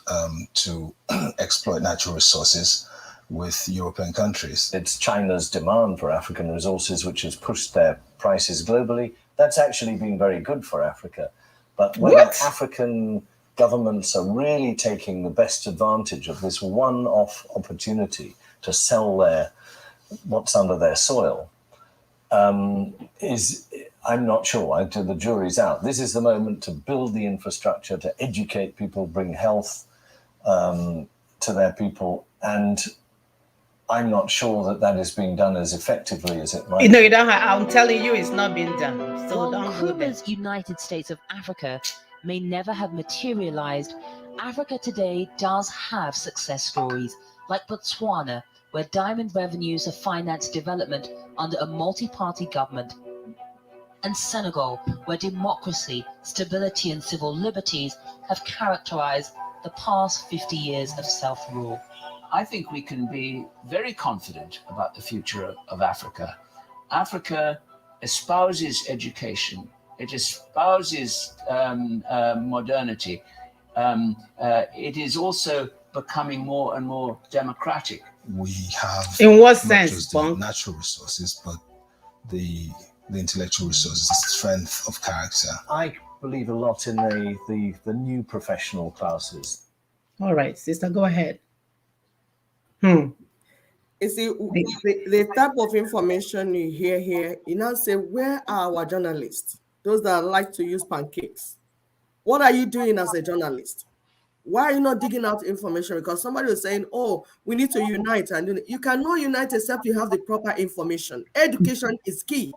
to exploit natural resources with European countries. It's China's demand for African resources which has pushed their prices globally. That's actually been very good for Africa. But whether African governments are really taking the best advantage of this one-off opportunity to sell what's under their soil I'm not sure. The jury's out. This is the moment to build the infrastructure, to educate people, bring health to their people, and I'm not sure that is being done as effectively as it might. No, you don't. I'm telling you, it's not being done. So while don't go there. Nkrumah's United States of Africa may never have materialized, Africa today does have success stories like Botswana, where diamond revenues have financed development under a multi-party government, and Senegal, where democracy, stability, and civil liberties have characterized the past 50 years of self-rule. I think we can be very confident about the future of Africa. Africa espouses education. It espouses modernity. It is also becoming more and more democratic. We have, in what not sense, just the natural resources, but the intellectual resources, the strength of character. I believe a lot in the new professional classes. All right, sister, go ahead. You see, the type of information you hear here, you now say, where are our journalists? Those that like to use pancakes. What are you doing as a journalist? Why are you not digging out information? Because somebody was saying, oh, we need to unite. And you cannot unite except you have the proper information. Education is key.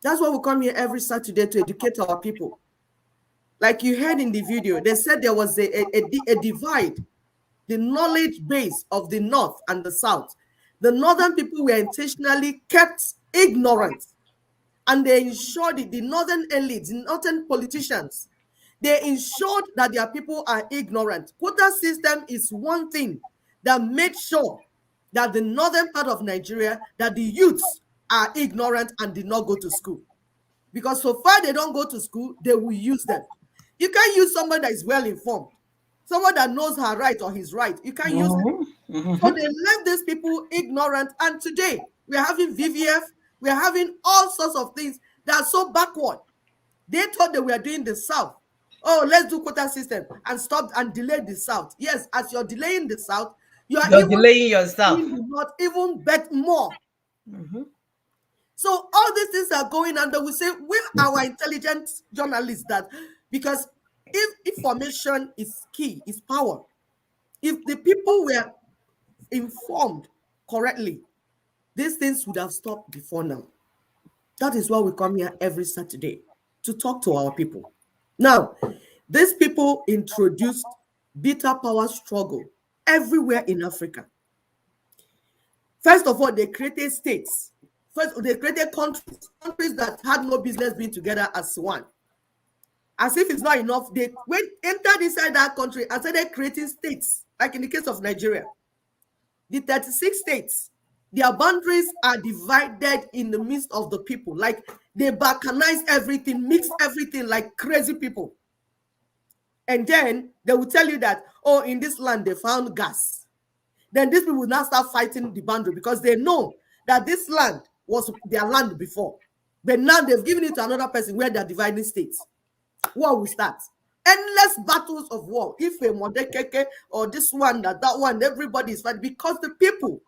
That's why we come here every Saturday to educate our people. Like you heard in the video, they said there was a divide, the knowledge base of the North and the South. The Northern people were intentionally kept ignorant, and they ensured the Northern elites, the Northern politicians, they ensured that their people are ignorant. Quota system is one thing that made sure that the northern part of Nigeria, that the youths are ignorant and did not go to school. Because so far they don't go to school, they will use them. You can't use someone that is well informed, someone that knows her right or his right. You can't use them. So they left these people ignorant. And today we are having VVF, we are having all sorts of things that are so backward. They thought they were doing the South. Oh, let's do quota system and stop and delay the South. Yes, as you're delaying the South, you're delaying yourself. Not even bet more. So all these things are going, and we say we're our intelligent journalists that, because if information is key, is power. If the people were informed correctly, these things would have stopped before now. That is why we come here every Saturday, to talk to our people. Now, these people introduced bitter power struggle everywhere in Africa. First of all, they created states. First, they created countries that had no business being together as one. As if it's not enough, they entered inside that country and started creating states, like in the case of Nigeria. The 36 states, their boundaries are divided in the midst of the people. Like they balkanize everything, mix everything like crazy people. And then they will tell you that, oh, in this land they found gas. Then these people will now start fighting the boundary because they know that this land was their land before. But now they've given it to another person where they're dividing states. War will start. Endless battles of war. If a Modekeke or this one, that one, everybody is fighting because the people,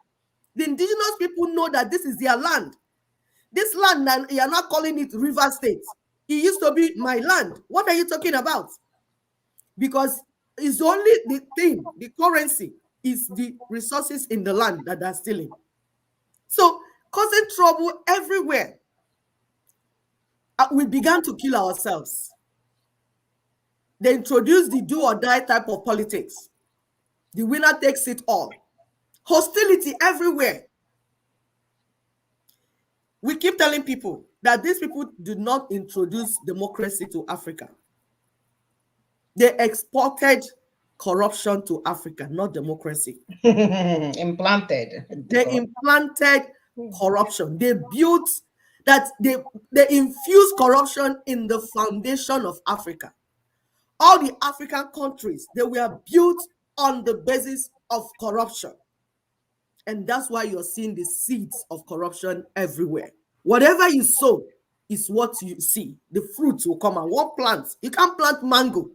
the indigenous people, know that this is their land. This land, you are not calling it River State. It used to be my land. What are you talking about? Because it's only the thing, the currency is the resources in the land that they're stealing. So, causing trouble everywhere. We began to kill ourselves. They introduced the do or die type of politics. The winner takes it all. Hostility everywhere. We keep telling people that these people do not introduce democracy to Africa. They exported corruption to Africa, not democracy. Implanted. They implanted corruption. They built that they infused corruption in the foundation of Africa. All the African countries, they were built on the basis of corruption. And that's why you're seeing the seeds of corruption everywhere. Whatever you sow is what you see. The fruits will come out. What plants? You can't plant mango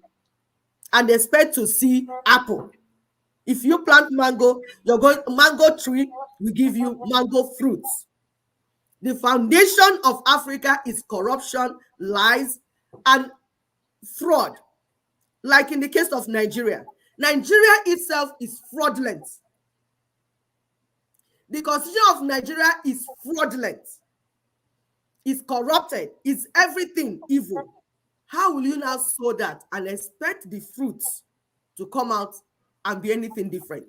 and expect to see apple. If you plant mango, mango tree will give you mango fruits. The foundation of Africa is corruption, lies, and fraud. Like in the case of Nigeria. Nigeria itself is fraudulent. The constitution of Nigeria is fraudulent. It's corrupted. It's everything evil. How will you now sow that and expect the fruits to come out and be anything different?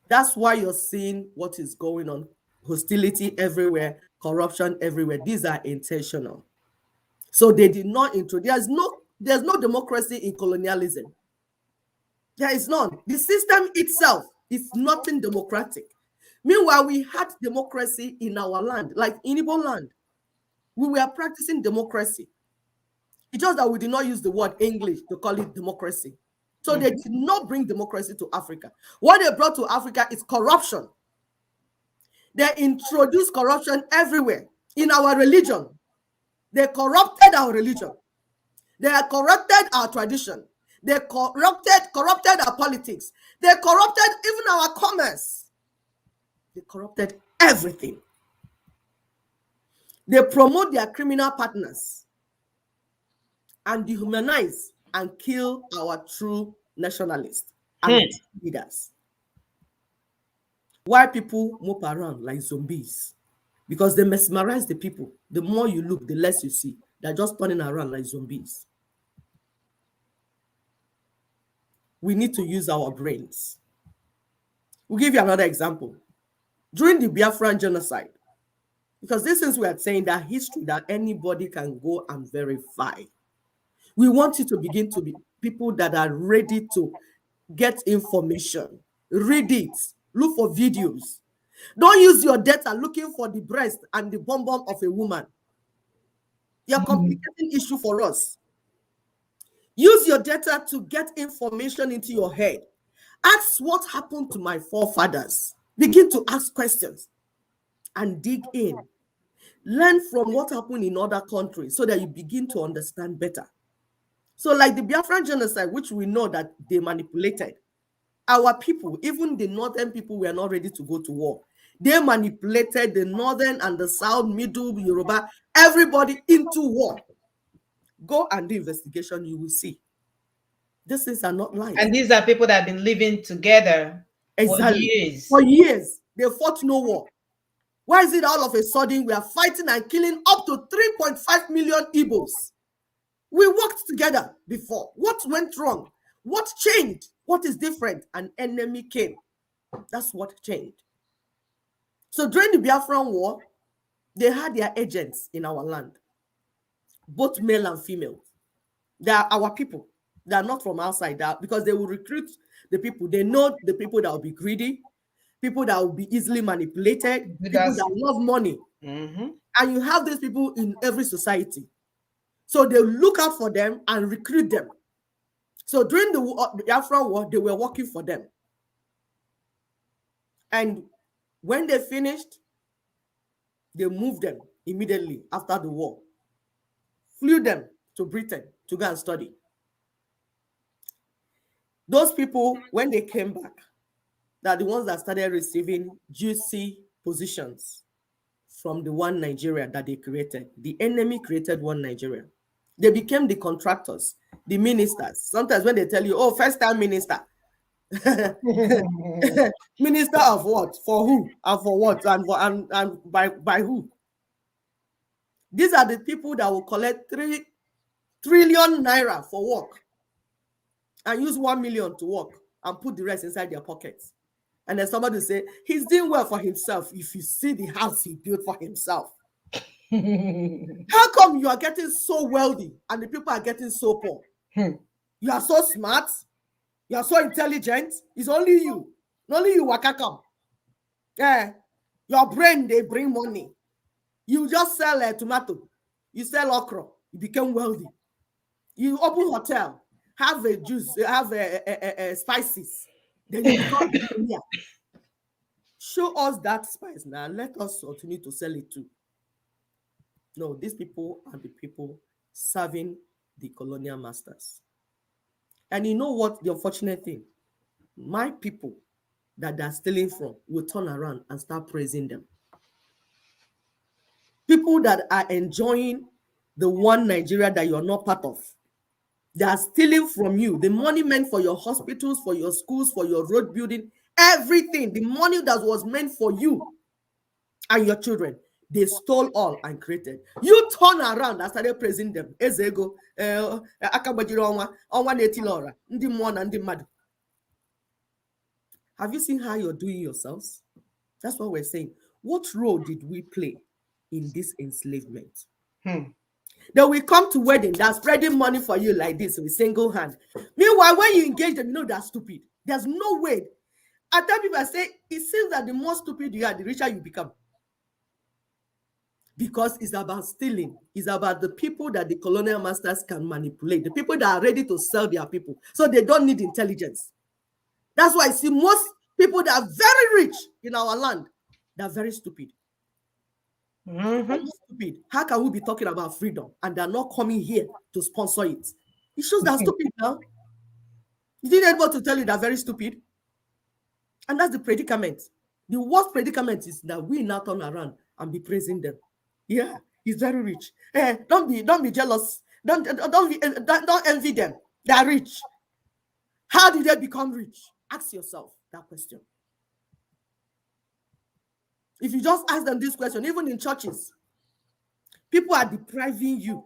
That's why you're seeing what is going on. Hostility everywhere, corruption everywhere. These are intentional. So they did not introduce. There's no democracy in colonialism. There is none. The system itself is nothing democratic. Meanwhile, we had democracy in our land, like in Igbo land. We were practicing democracy. It's just that we did not use the word English to call it democracy. So they did not bring democracy to Africa. What they brought to Africa is corruption. They introduced corruption everywhere. In our religion, they corrupted our religion. They corrupted our tradition. They corrupted our politics. They corrupted even our commerce. They corrupted everything. They promote their criminal partners and dehumanize and kill our true nationalists and leaders. Why people move around like zombies? Because they mesmerize the people. The more you look, the less you see. They're just turning around like zombies. We need to use our brains. We'll give you another example. During the Biafran genocide, because these things we are saying that history that anybody can go and verify. We want you to begin to be people that are ready to get information, read it, look for videos. Don't use your data looking for the breast and the bum bum of a woman. You're complicating issue for us. Use your data to get information into your head. Ask what happened to my forefathers. Begin to ask questions and dig in. Learn from what happened in other countries so that you begin to understand better. So like the Biafran genocide, which we know that they manipulated, our people, even the northern people, were not ready to go to war. They manipulated the northern and the south, middle, Yoruba, everybody into war. Go and do investigation, you will see. These things are not lies. And these are people that have been living together for years. For years. They fought no war. Why is it all of a sudden we are fighting and killing up to 3.5 million Igbos? We worked together before. What went wrong? What changed? What is different? An enemy came. That's what changed. So during the Biafran War, they had their agents in our land, both male and female. They are our people. They are not from outside, because they will recruit the people. They know the people that will be greedy, people that will be easily manipulated, people that love money. And you have these people in every society. So they look out for them and recruit them. So during the Biafran War, they were working for them. And when they finished, they moved them immediately after the war, flew them to Britain to go and study. Those people, when they came back, they're the ones that started receiving juicy positions from the one Nigeria that they created. The enemy created one Nigeria. They became the contractors, the ministers. Sometimes when they tell you, oh, first-time minister. Minister of what? For who? And for what? And by who? These are the people that will collect 3 trillion naira for work and use 1 million to work and put the rest inside their pockets. And then somebody will say, he's doing well for himself. If you see the house he built for himself. How come you are getting so wealthy and the people are getting so poor? You You are so smart. You are so intelligent. It's only you. Only you waka come. Yeah. Your brain, they bring money. You just sell a tomato. You sell okra. You become wealthy. You open hotel. Have a juice. Have a spices. Then you become millionaire. Show us that spice now. Let us continue to sell it too. No, these people are the people serving the colonial masters. And you know what? The unfortunate thing, my people that they're stealing from will turn around and start praising them. People that are enjoying the one Nigeria that you're not part of, they are stealing from you. The money meant for your hospitals, for your schools, for your road building, everything, the money that was meant for you and your children, they stole all and created. You turn around and started praising them. Ezego, have you seen how you're doing yourselves? That's what we're saying. What role did we play in this enslavement? Then we come to wedding, they're spreading money for you like this with single hand. Meanwhile, when you engage them, you know that's stupid. There's no way. I tell people, I say, it seems that the more stupid you are, the richer you become. Because it's about stealing. It's about the people that the colonial masters can manipulate, the people that are ready to sell their people. So they don't need intelligence. That's why I see most people that are very rich in our land, they're very stupid. Stupid. How can we be talking about freedom and they're not coming here to sponsor it? It shows they're stupid now. You didn't able to tell you they're very stupid. And that's the predicament. The worst predicament is that we now turn around and be praising them. Yeah, he's very rich. Don't be jealous. Don't envy them. They are rich. How did they become rich? Ask yourself that question. If you just ask them this question, even in churches, people are depriving you.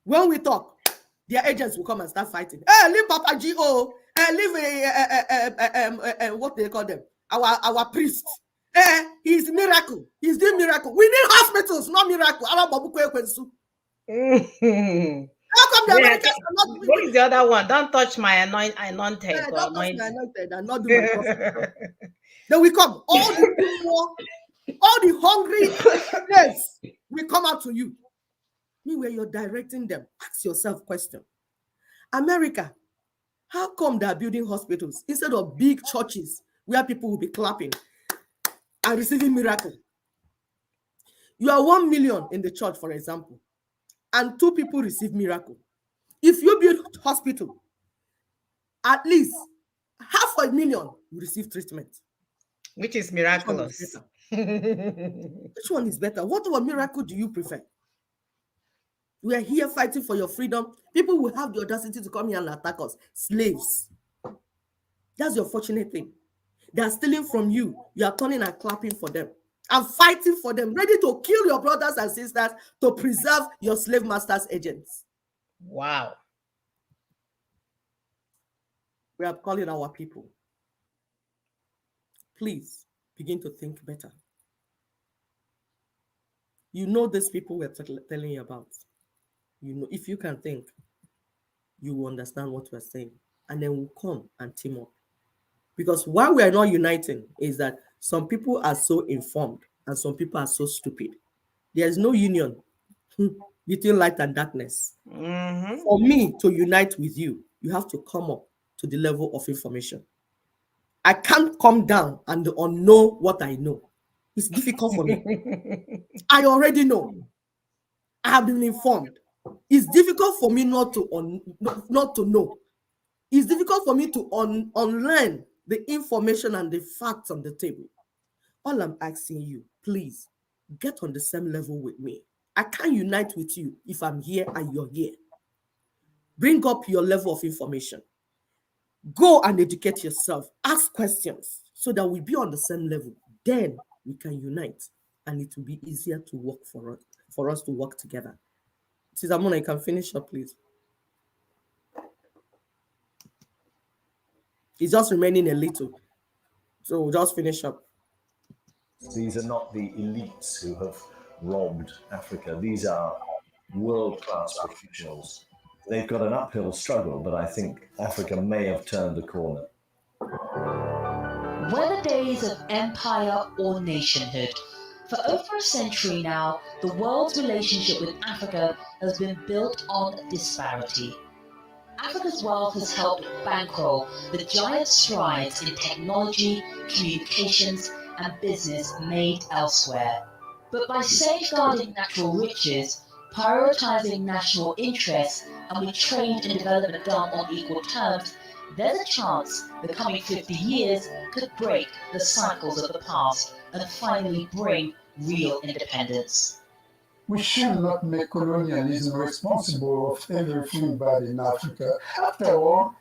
When we talk, their agents will come and start fighting. Hey, leave Papa G.O. Leave what they call them, our priest. He's miracle. He's doing miracle. We need hospitals, not miracle. How come the Americans are not? What is the other one? Don't touch my anointed. Don't touch my anointed and not do my prophet. Then we come. All the people, all the hungry days, we come out to you. Meanwhile, you're directing them. Ask yourself question. America, how come they're building hospitals instead of big churches where people will be clapping and receiving miracle? You are 1 million in the church, for example, and 2 people receive miracle. If you build hospital, at least 500,000 will receive treatment. Which is miraculous. Which one is better? What miracle do you prefer? We are here fighting for your freedom. People will have the audacity to come here and attack us. Slaves. That's your fortunate thing. They are stealing from you. You are turning and clapping for them. And fighting for them. Ready to kill your brothers and sisters to preserve your slave masters' agents. Wow. We are calling our people. Please begin to think better. You know these people we're telling you about. You know, if you can think, you will understand what we're saying. And then we'll come and team up. Because why we are not uniting is that some people are so informed and some people are so stupid. There is no union between light and darkness. For me to unite with you, you have to come up to the level of information. I can't come down and know what I know. It's difficult for me. I already know. I have been informed. It's difficult for me not to know. It's difficult for me to unlearn the information and the facts on the table. All I'm asking you, please, get on the same level with me. I can't unite with you if I'm here and you're here. Bring up your level of information. Go and educate yourself. Ask questions so that we be on the same level. Then we can unite and it will be easier to work for us to work together. Sister Mona, you can finish up, please. It's just remaining a little. So we'll just finish up. These are not the elites who have robbed Africa. These are world-class professionals they've got an uphill struggle, but I think Africa may have turned the corner. Whether days of empire or nationhood, for over a century now, the world's relationship with Africa has been built on disparity. Africa's wealth has helped bankroll the giant strides in technology, communications, and business made elsewhere. But by safeguarding natural riches, prioritizing national interests, and with trade and development done on equal terms, there's a chance the coming 50 years could break the cycles of the past and finally bring real independence. We should not make colonialism responsible of everything bad in Africa. After all,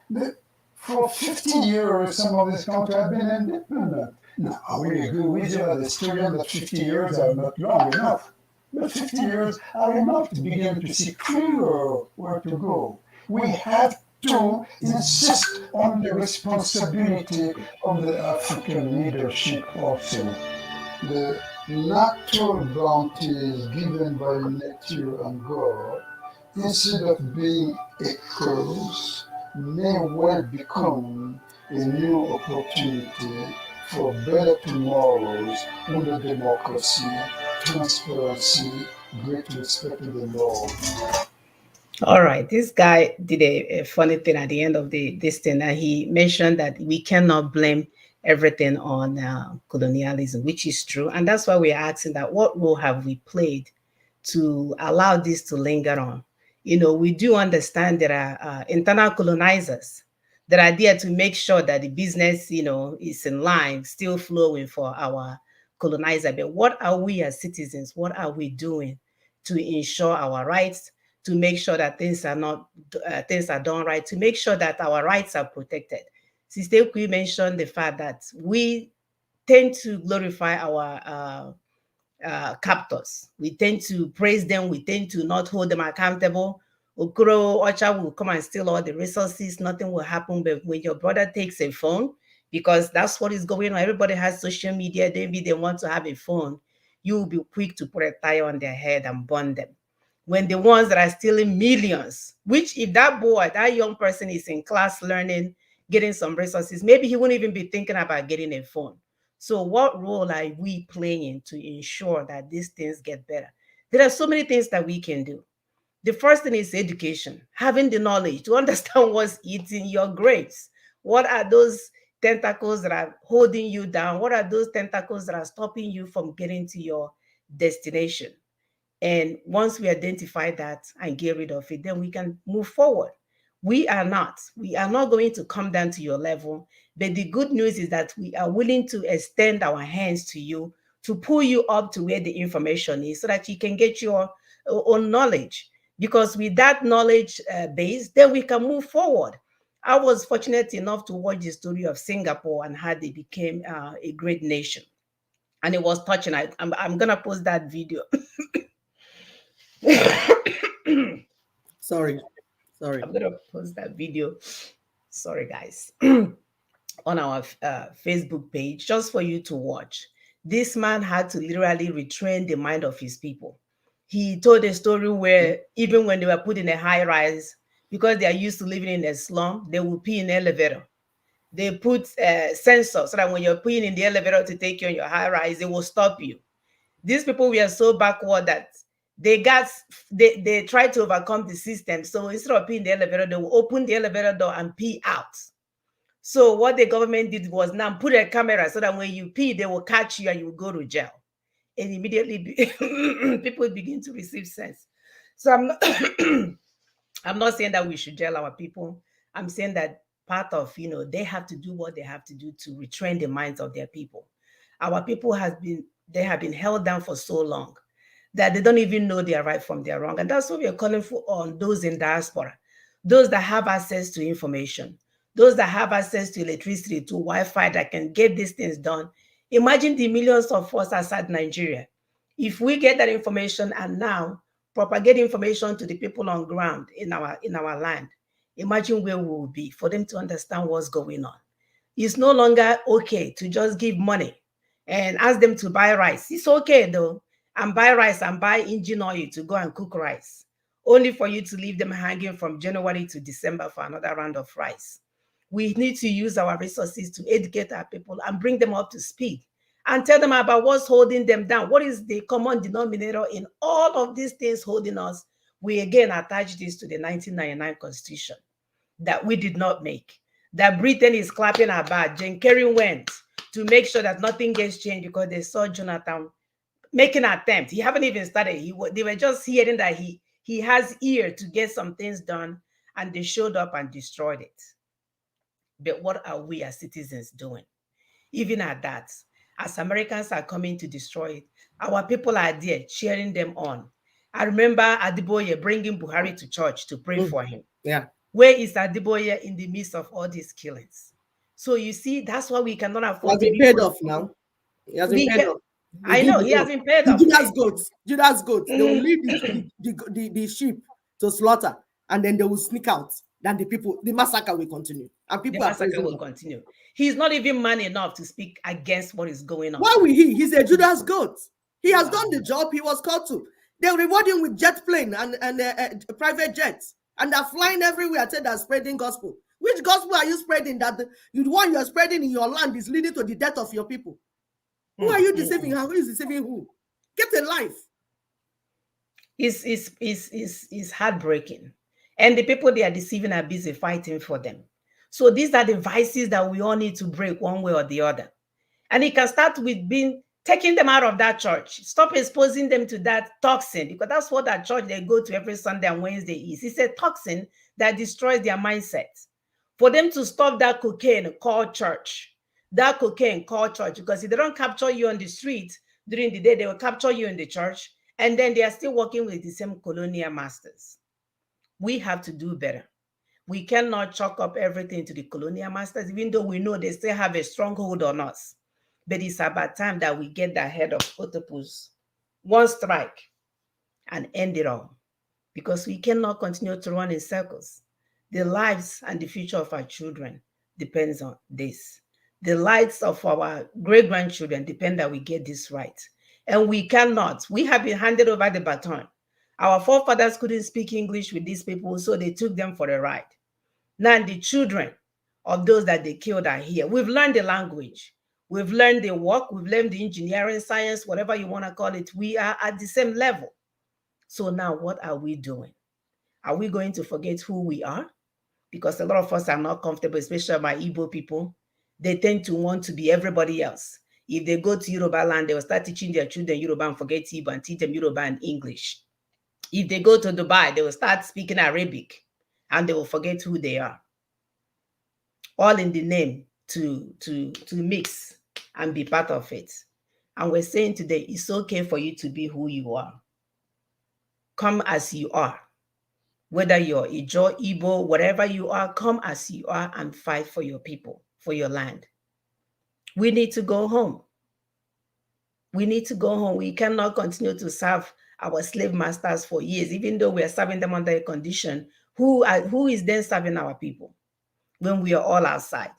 for 50 years, some of these countries have been independent. Now, I will agree with you that the historian that 50 years are not long enough. But 50 years are enough to begin to see clearer where to go. We have to insist on the responsibility of the African leadership also. The natural bounties given by nature and God, instead of being a curse, may well become a new opportunity for better tomorrows under democracy, transparency, great respect to the law. All right, this guy did a funny thing at the end of this thing, and he mentioned that we cannot blame everything on colonialism, which is true, and that's why we're asking that what role have we played to allow this to linger on? You know, we do understand there are internal colonizers that are there to make sure that the business, you know, is in line, still flowing for our colonizer. But what are we as citizens? What are we doing to ensure our rights? To make sure that things are not things are done right, to make sure that our rights are protected. Sister Kwi mentioned the fact that we tend to glorify our captors. We tend to praise them. We tend to not hold them accountable. Okoro Ocha will come and steal all the resources. Nothing will happen. But when your brother takes a phone, because that's what is going on, everybody has social media. Maybe they want to have a phone. You will be quick to put a tire on their head and burn them. When the ones that are stealing millions, which if that boy, that young person is in class learning, getting some resources, maybe he won't even be thinking about getting a phone. So what role are we playing to ensure that these things get better? There are so many things that we can do. The first thing is education, having the knowledge to understand what's eating your grapes. What are those tentacles that are holding you down? What are those tentacles that are stopping you from getting to your destination? And once we identify that and get rid of it, then we can move forward. We are not going to come down to your level. But the good news is that we are willing to extend our hands to you to pull you up to where the information is so that you can get your own knowledge. Because with that knowledge base, then we can move forward. I was fortunate enough to watch the story of Singapore and how they became a great nation. And it was touching. I'm going to post that video. Sorry. I'm gonna post that video. Sorry, guys, on our Facebook page just for you to watch. This man had to literally retrain the mind of his people. He told a story where even when they were put in a high rise, because they are used to living in a slum, they will pee in the elevator. They put sensors so that when you're peeing in the elevator to take you on your high rise, they will stop you. These people were so backward that they tried to overcome the system. So instead of peeing in the elevator, they will open the elevator door and pee out. So what the government did was now put a camera so that when you pee, they will catch you and you will go to jail. And immediately people begin to receive sense. So I'm not saying that we should jail our people. I'm saying that part of, they have to do what they have to do to retrain the minds of their people. Our people have been held down for so long that they don't even know their right from their wrong. And that's what we are calling for on those in diaspora, those that have access to information, those that have access to electricity, to Wi-Fi that can get these things done. Imagine the millions of us outside Nigeria. If we get that information and now propagate information to the people on ground in our land, imagine where we will be for them to understand what's going on. It's no longer okay to just give money and ask them to buy rice. It's okay though, and buy rice and buy engine oil to go and cook rice. only for you to leave them hanging from January to December for another round of rice. We need to use our resources to educate our people and bring them up to speed and tell them about what's holding them down. What is the common denominator in all of these things holding us? We again attach this to the 1999 Constitution that we did not make, that Britain is clapping our back. Jane Kerry went to make sure that nothing gets changed because they saw Jonathan making an attempt. He haven't even started. They were just hearing that he has ear to get some things done, and they showed up and destroyed it. But what are we as citizens doing? Even at that, as Americans are coming to destroy it, our people are there cheering them on. I remember Adiboye bringing Buhari to church to pray for him. Yeah. Where is Adiboye in the midst of all these killings? So you see, that's why we cannot afford to be paid off now. He has been paid off. I know he has been paid off. Judas goats. They will lead the sheep to slaughter, and then they will sneak out. Then the massacre will continue, and people will continue. He's not even man enough to speak against what is going on. Why will he? He's a Judas goat. He has done the job he was called to. They reward him with jet plane and private jets, and they're flying everywhere. Said they're spreading gospel. Which gospel are you spreading? That the one you're spreading in your land is leading to the death of your people. Who are you deceiving? Who is deceiving who? Get a life. It's heartbreaking. And the people they are deceiving are busy fighting for them. So these are the vices that we all need to break one way or the other. And it can start with taking them out of that church. Stop exposing them to that toxin, because that's what that church they go to every Sunday and Wednesday is. It's a toxin that destroys their mindset. For them to stop that cocaine called church. That cocaine called church, because if they don't capture you on the street during the day, they will capture you in the church, and then they are still working with the same colonial masters. We have to do better. We cannot chalk up everything to the colonial masters, even though we know they still have a stronghold on us. But it's about time that we get the head of Octopus, one strike, and end it all, because we cannot continue to run in circles. The lives and the future of our children depends on this. The lives of our great-grandchildren depend that we get this right. And we cannot. We have been handed over the baton. Our forefathers couldn't speak English with these people, so they took them for a ride. Now the children of those that they killed are here. We've learned the language. We've learned the work. We've learned the engineering, science, whatever you want to call it. We are at the same level. So now what are we doing? Are we going to forget who we are? Because a lot of us are not comfortable, especially my Igbo people. They tend to want to be everybody else. If they go to Yoruba land, they will start teaching their children Yoruba and forget Igbo and teach them Yoruba and English. If they go to Dubai, they will start speaking Arabic and they will forget who they are. All in the name to mix and be part of it. And we're saying today, it's okay for you to be who you are. Come as you are. Whether you're Ijo, Igbo, whatever you are, come as you are and fight for your people, for your land. We need to go home. We need to go home. We cannot continue to serve our slave masters for years, even though we are serving them under a condition. Who is then serving our people when we are all outside?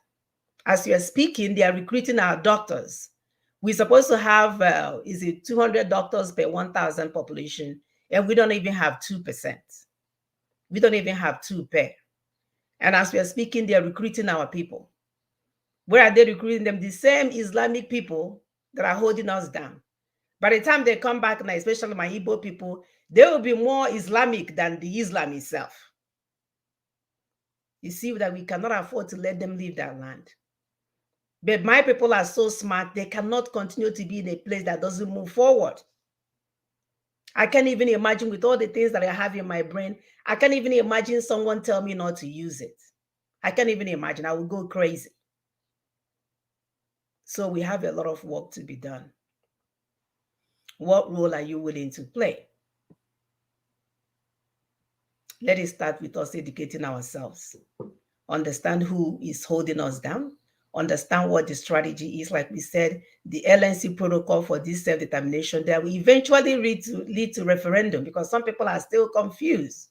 As you are speaking, they are recruiting our doctors. We're supposed to have, 200 doctors per 1,000 population, and we don't even have 2%. We don't even have 2 per. And as we are speaking, they are recruiting our people. Where are they recruiting them? The same Islamic people that are holding us down. By the time they come back, now, especially my Igbo people, they will be more Islamic than the Islam itself. You see that we cannot afford to let them leave that land. But my people are so smart, they cannot continue to be in a place that doesn't move forward. I can't even imagine, with all the things that I have in my brain, I can't even imagine someone tell me not to use it. I can't even imagine. I would go crazy. So we have a lot of work to be done. What role are you willing to play? Let it start with us educating ourselves. Understand who is holding us down. Understand what the strategy is. Like we said, the LNC protocol for this self-determination that will eventually lead to referendum, because some people are still confused.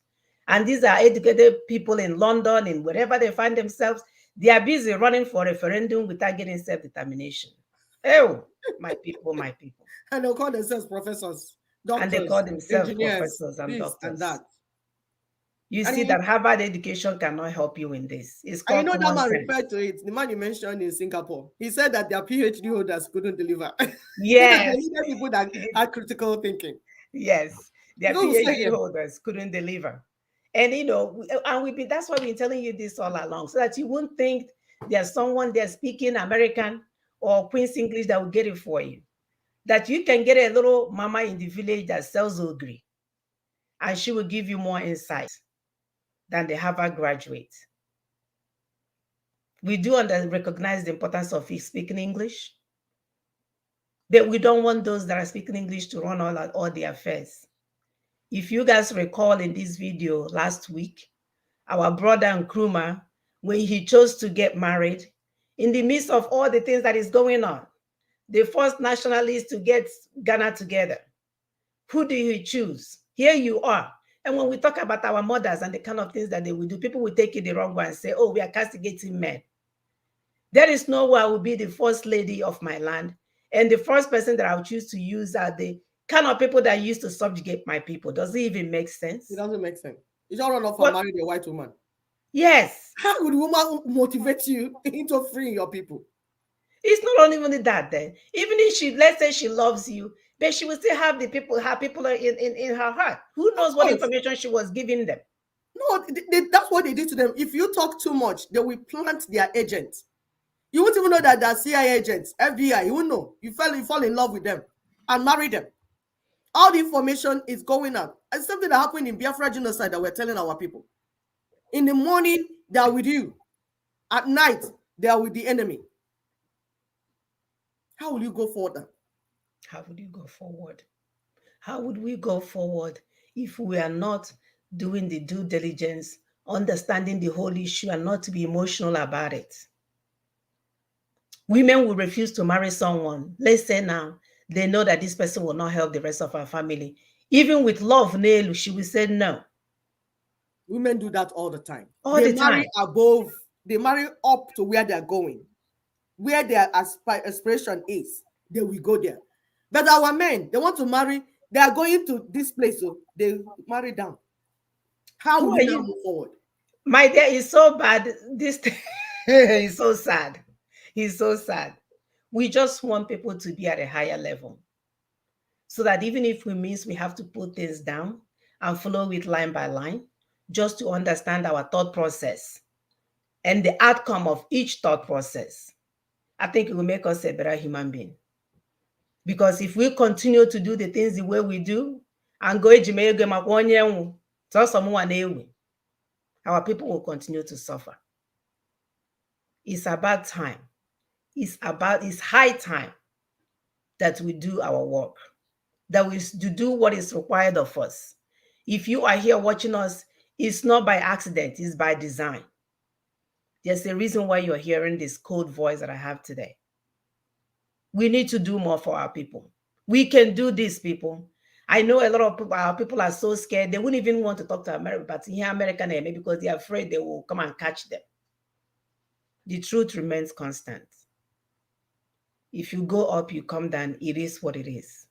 And these are educated people in London and wherever they find themselves. They are busy running for referendum without getting self-determination. Oh, my people, my people. And they'll call themselves professors, doctors, and they call themselves engineers, professors and doctors. And that. You And see that Harvard education cannot help you in this. It's and you called know that common man sense. referred to it. The man you mentioned in Singapore, he said that their PhD holders couldn't deliver. Yes. They needed people that had critical thinking. Yes. Their Those who say PhD him. holders couldn't deliver. And that's why we're telling you this all along, so that you won't think there's someone there speaking American or Queen's English that will get it for you. That you can get a little mama in the village that sells ogre, and she will give you more insight than the Harvard graduate. We do recognize the importance of speaking English, but we don't want those that are speaking English to run all the affairs. If you guys recall in this video last week, our brother Nkrumah, when he chose to get married, in the midst of all the things that is going on, the first nationalist to get Ghana together, who do you choose? Here you are. And when we talk about our mothers and the kind of things that they will do, people will take it the wrong way and say, oh, we are castigating men. There is no way I will be the first lady of my land. And the first person that I would choose to use are the kind of people that used to subjugate my people. Does it even make sense? It doesn't make sense. You don't run off and marry a white woman. Yes. How would a woman motivate you into freeing your people? It's not only that then. Even if let's say she loves you, but she will still have her people in her heart. Who knows what information she was giving them? No, that's what they did to them. If you talk too much, they will plant their agents. You won't even know that they're CIA agents, FBI. You won't know. You fall in love with them and marry them. All the information is going out. It's something that happened in Biafra genocide that we're telling our people. In the morning, they are with you. At night, they are with the enemy. How will you go forward? How would you go forward? How would we go forward if we are not doing the due diligence, understanding the whole issue, and not to be emotional about it? Women will refuse to marry someone. Let's say now, they know that this person will not help the rest of our family. Even with love, Nelu, she will say no. Women do that all the time. They marry above, they marry up to where they're going. Where their aspiration is, they will go there. But our men, they want to marry, they are going to this place, so they marry down. How will you move forward? My dear, it's so bad. This is so sad. It's so sad. We just want people to be at a higher level, so that even if we miss, we have to put things down and follow it line by line, just to understand our thought process and the outcome of each thought process. I think it will make us a better human being. Because if we continue to do the things the way we do, and go our people will continue to suffer. It's about time. It's high time that we do our work, that we do what is required of us. If you are here watching us, it's not by accident, it's by design. There's a reason why you're hearing this cold voice that I have today. We need to do more for our people. We can do this, people. I know a lot of people, our people are so scared. They wouldn't even want to talk to America, but here American maybe because they're afraid they will come and catch them. The truth remains constant. If you go up, you come down. It is what it is.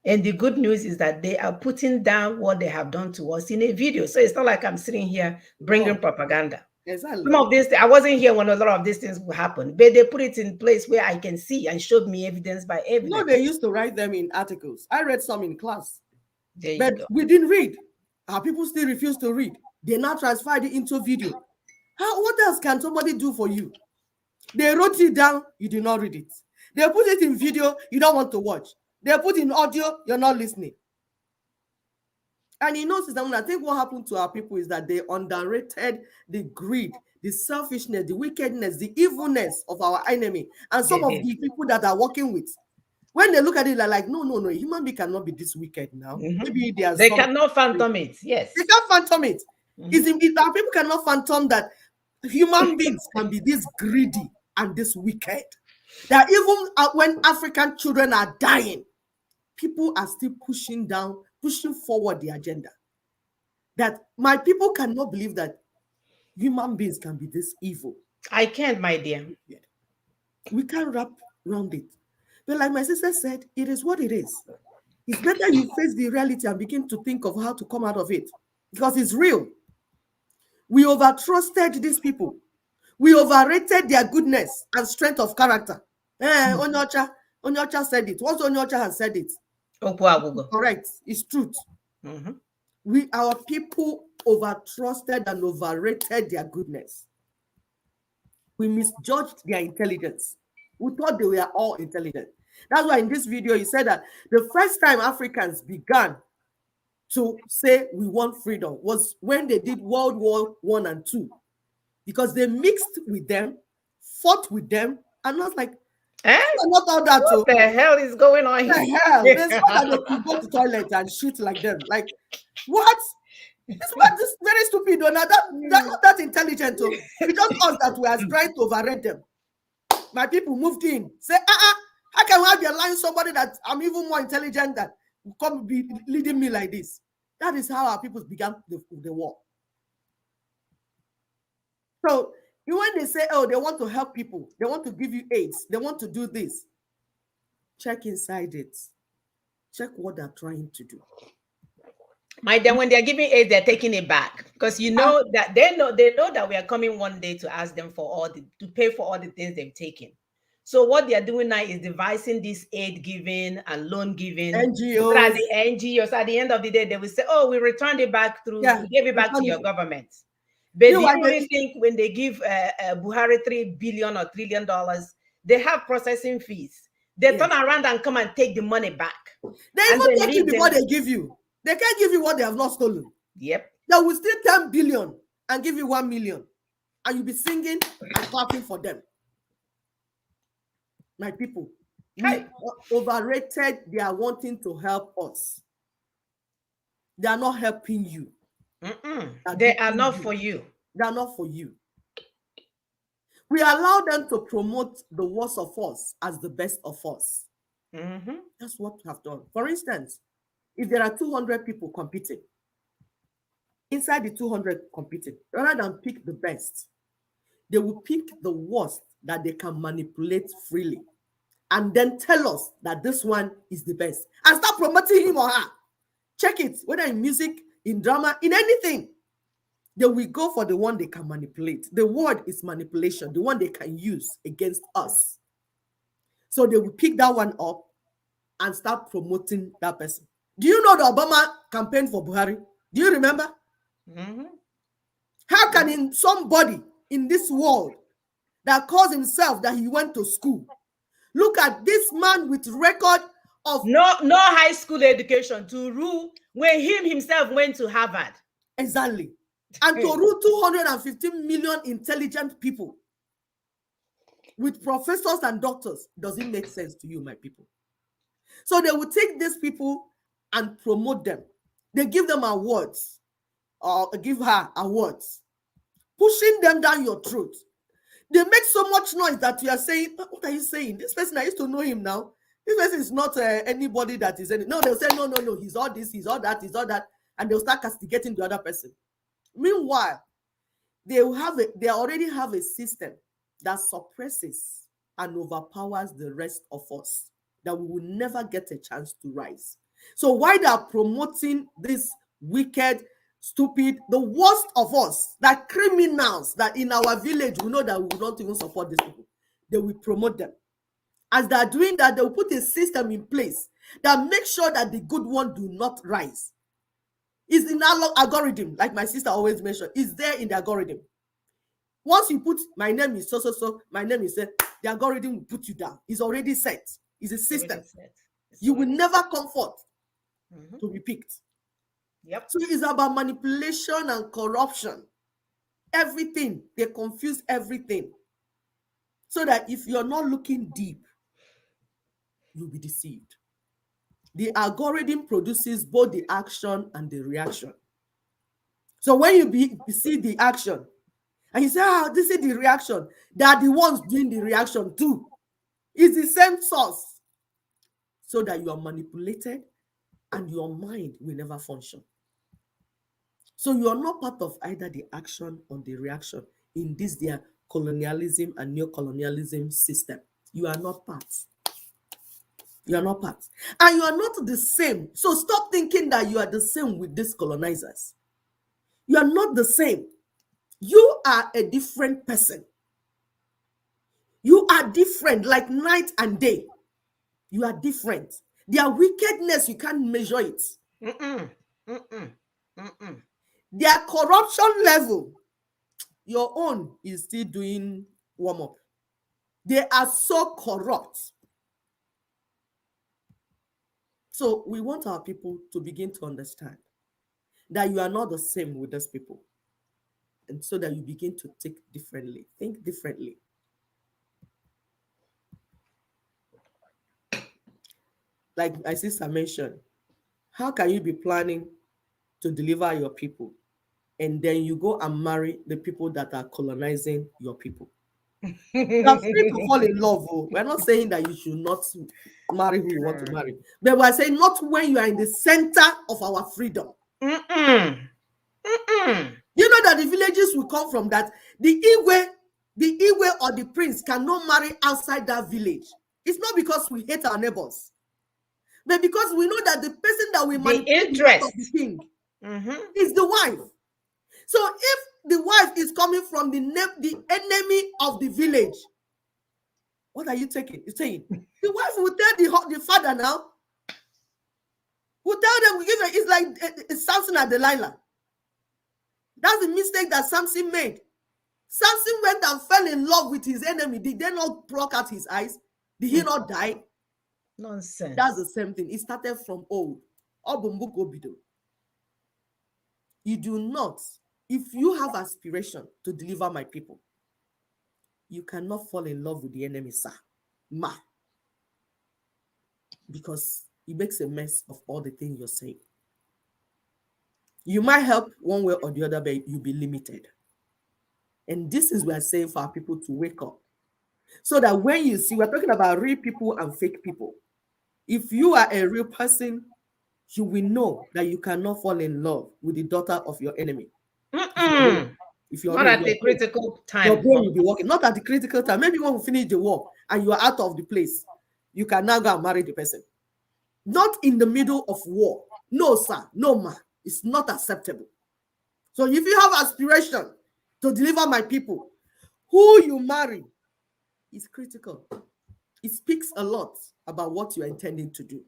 And the good news is that they are putting down what they have done to us in a video. So it's not like I'm sitting here bringing propaganda. Exactly. Some of this, I wasn't here when a lot of these things will happen, but they put it in place where I can see and showed me evidence by evidence. No, they used to write them in articles. I read some in class. But we didn't read. Our people still refuse to read. They now transferred it into video. What else can somebody do for you? They wrote it down, you did not read it. They put it in video, you don't want to watch. They put in audio, you're not listening. And I think what happened to our people is that they underrated the greed, the selfishness, the wickedness, the evilness of our enemy, and some of the people that are working with. When they look at it, they're like, no, human being cannot be this wicked now. Maybe they cannot phantom it. Yes, they can't phantom it. Our people cannot phantom that human beings can be this greedy and this wicked. That even when African children are dying, people are still pushing forward the agenda. That my people cannot believe that human beings can be this evil. I can't, my dear. We can't wrap around it. But like my sister said, it is what it is. It's better you face the reality and begin to think of how to come out of it because it's real. We overtrusted these people. We overrated their goodness and strength of character. Onyocha said it. Once Onyocha has said it, correct, it's truth. Our people overtrusted and overrated their goodness. We misjudged their intelligence. We thought they were all intelligent. That's why in this video, he said that the first time Africans began to say we want freedom was when they did World War I and II, because they mixed with them, fought with them, and I was like, not all that. What the hell is going on here? The hell? There's not that they could go to toilet and shoot like them. Like, what? This one is very stupid. They're not that intelligent. It's just us that we are trying to overrate them. My people moved in. Say, how can I be allowing somebody that I'm even more intelligent than come be leading me like this? That is how our people began the war. So when they say, oh, they want to help people, they want to give you AIDS, they want to do this, check inside it. Check what they're trying to do. Then when they're giving aid, they're taking it back, because you know that they know that we are coming one day to ask them for to pay for all the things they've taken. So what they are doing now is devising this aid giving and loan giving. NGOs. So at the NGOs, at the end of the day, they will say, oh, we returned it back we gave it back to your government. But do you really think when they give Buhari $3 billion or $1 trillion, they have processing fees? They turn around and come and take the money back. They even take you what they give you. They can't give you what they have not stolen. Yep. They will steal 10 billion and give you 1 million. And you'll be singing and clapping for them. My people, we overrated. They are wanting to help us. They are not helping you. They are not for you. They are not for you. We allow them to promote the worst of us as the best of us. That's what we have done. For instance, if there are 200 people competing, inside the 200 competing, rather than pick the best, they will pick the worst that they can manipulate freely, and then tell us that this one is the best, and start promoting him or her. Check it, whether in music, in drama, in anything. They will go for the one they can manipulate. The word is manipulation, the one they can use against us. So they will pick that one up and start promoting that person. Do you know the Obama campaign for Buhari? Do you remember? How can somebody in this world that calls himself that he went to school, look at this man with record of no high school education to rule when himself went to Harvard? Exactly. And to rule 215 million intelligent people with professors and doctors, does it make sense to you, my people? So they will take these people and promote them. They give them awards, or give her awards, pushing them down your throat. They make so much noise that you are saying, what are you saying? This person, I used to know him now. This person is not anybody that is any. No, they'll say, no, he's all this, he's all that, he's all that. And they'll start castigating the other person. Meanwhile, they already have a system that suppresses and overpowers the rest of us, that we will never get a chance to rise. So why they are promoting this wicked, stupid, the worst of us, that criminals that in our village, we know that we will not even support these people. They will promote them. As they are doing that, they will put a system in place that makes sure that the good one do not rise. It's in our algorithm, like my sister always mentioned. It's there in the algorithm. Once you put my name is so, my name is the algorithm will put you down. It's already set. It's a system. You will never come forth to be picked. Yep. So it's about manipulation and corruption. Everything. They confuse everything. So that if you're not looking deep, you'll be deceived. The algorithm produces both the action and the reaction. So when you see the action, and you say, this is the reaction, they are the ones doing the reaction too. It's the same source. So that you are manipulated and your mind will never function. So you are not part of either the action or the reaction in this their colonialism and neo-colonialism system. You are not part. You are not part. And you are not the same. So stop thinking that you are the same with these colonizers. You are not the same. You are a different person. You are different, like night and day. You are different. Their wickedness, you can't measure it. Their corruption level, your own is still doing warm up. They are so corrupt. So we want our people to begin to understand that you are not the same with those people. And so that you begin to think differently. Like my sister mentioned, how can you be planning to deliver your people and then you go and marry the people that are colonizing your people? You are free to fall in love. We're not saying that you should not marry who you want to marry, but we're saying not when you are in the center of our freedom. You know that the villages will come from that the Igwe or the prince cannot marry outside that village. It's not because we hate our neighbors, but because we know that the person that we manipulate the heart of the king is the wife. So if the wife is coming from the enemy of the village, what are you taking? You're saying the wife will tell the father now. Will tell them, it's like Samson and Delilah. That's the mistake that Samson made. Samson went and fell in love with his enemy. Did they not pluck out his eyes? Did he not die? Nonsense. That's the same thing. It started from old. You do not, if you have aspiration to deliver my people, you cannot fall in love with the enemy, sir. Because it makes a mess of all the things you're saying. You might help one way or the other, but you'll be limited. And this is we're saying for our people to wake up. So that when you see, we're talking about real people and fake people. If you are a real person, you will know that you cannot fall in love with the daughter of your enemy. If you're not at the critical time. Your brain will be working. Not at the critical time. Maybe when we finish the war and you are out of the place, you can now go and marry the person. Not in the middle of war. No, sir. No, ma. It's not acceptable. So if you have aspiration to deliver my people, who you marry is critical. It speaks a lot about what you are intending to do.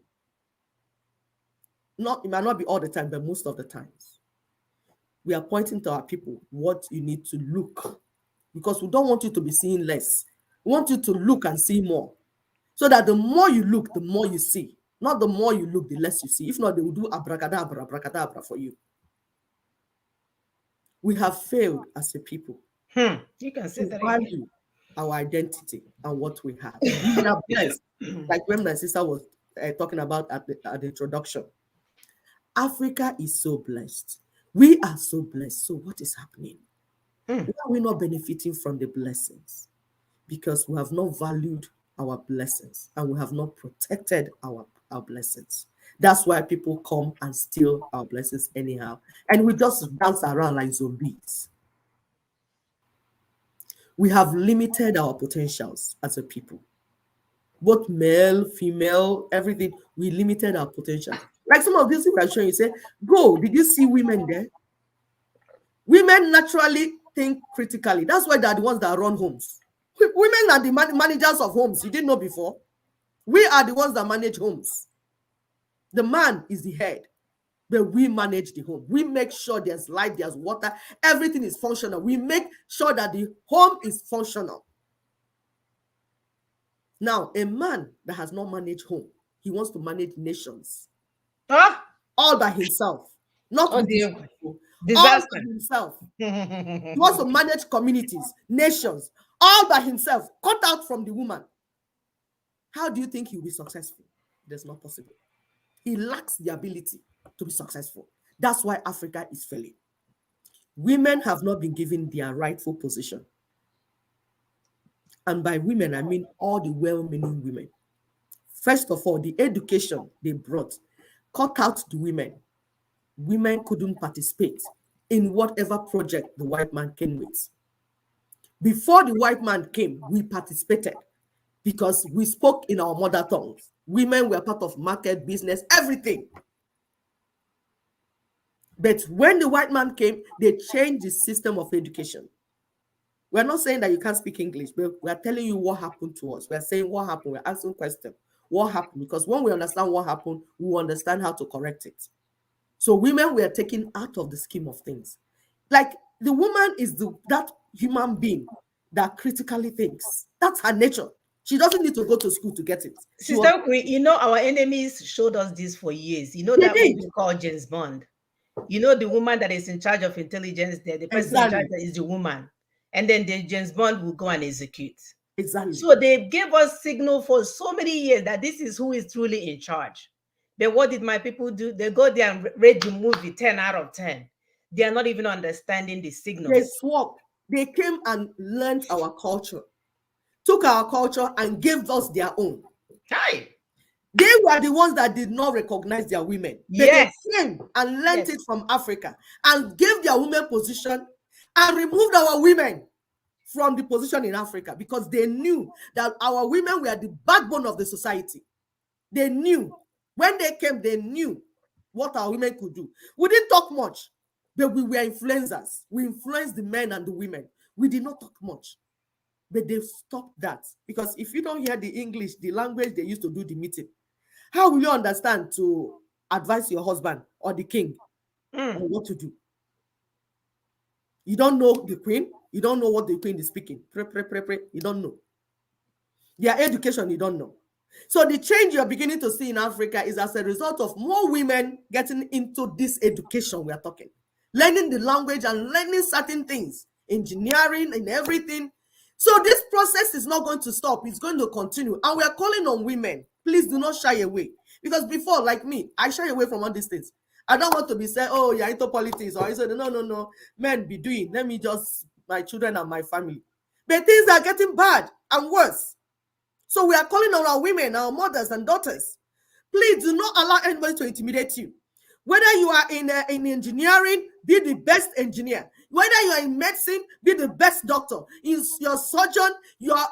It might not be all the time, but most of the times. We are pointing to our people what you need to look, because we don't want you to be seeing less. We want you to look and see more, so that the more you look, the more you see. Not the more you look, the less you see. If not, they will do abracadabra, abracadabra for you. We have failed as a people. You can say that value our identity and what we have. We are blessed, like when my sister was talking about at the introduction. Africa is so blessed. We are so blessed. So what is happening? Why are we not benefiting from the blessings? Because we have not valued our blessings and we have not protected our blessings. That's why people come and steal our blessings anyhow. And we just dance around like zombies. We have limited our potentials as a people. Both male, female, everything, we limited our potential. Like some of these people are showing you, say, go, did you see women there? Women naturally think critically. That's why they're the ones that run homes. Women are the managers of homes. You didn't know before? We are the ones that manage homes. The man is the head, but we manage the home. We make sure there's light, there's water, everything is functional. We make sure that the home is functional. Now, a man that has not managed home, he wants to manage nations. All by himself. Not with his people. All by himself. He wants to manage communities, nations, all by himself, cut out from the woman. How do you think he'll be successful? That's not possible. He lacks the ability to be successful. That's why Africa is failing. Women have not been given their rightful position. And by women, I mean all the well-meaning women. First of all, the education they brought cut out the women. Women couldn't participate in whatever project the white man came with. Before the white man came, we participated because we spoke in our mother tongues. Women were part of market, business, everything. But when the white man came, they changed the system of education. We're not saying that you can't speak English, but we're telling you what happened to us. We're saying what happened. We're asking questions. What happened? Because when we understand what happened, we understand how to correct it. So women were taken out of the scheme of things. Like the woman is that human being that critically thinks. That's her nature. She doesn't need to go to school to get it. Sister Queen, you know, our enemies showed us this for years. You know that movie called James Bond. You know the woman that is in charge of intelligence there, the person in charge is the woman. And then the James Bond will go and execute. Exactly. So they gave us signal for so many years that this is who is truly in charge. But what did my people do? They go there and rate the movie 10 out of 10. They are not even understanding the signals. They swapped. They came and learned our culture, took our culture and gave us their own. Hi. They were the ones that did not recognize their women. Yes. They came and learned it from Africa and gave their women position and removed our women from the position in Africa because they knew that our women were the backbone of the society. They knew. When they came, they knew what our women could do. We didn't talk much, but we were influencers. We influenced the men and the women. We did not talk much, but they stopped that because if you don't hear the English, the language they used to do the meeting, how will you understand to advise your husband or the king on what to do? You don't know the queen. You don't know what the queen is speaking. You don't know. Their education, you don't know. So the change you're beginning to see in Africa is as a result of more women getting into this education we are talking. Learning the language and learning certain things, engineering and everything. So this process is not going to stop. It's going to continue. And we are calling on women. Please do not shy away. Because before, like me, I shy away from all these things. I don't want to be said, oh, you're into politics. Or I said, no. Men be doing. Let me just, my children and my family. But things are getting bad and worse. So we are calling on our women, our mothers and daughters. Please do not allow anybody to intimidate you. Whether you are in engineering, be the best engineer. Whether you are in medicine, be the best doctor. You're a surgeon, you are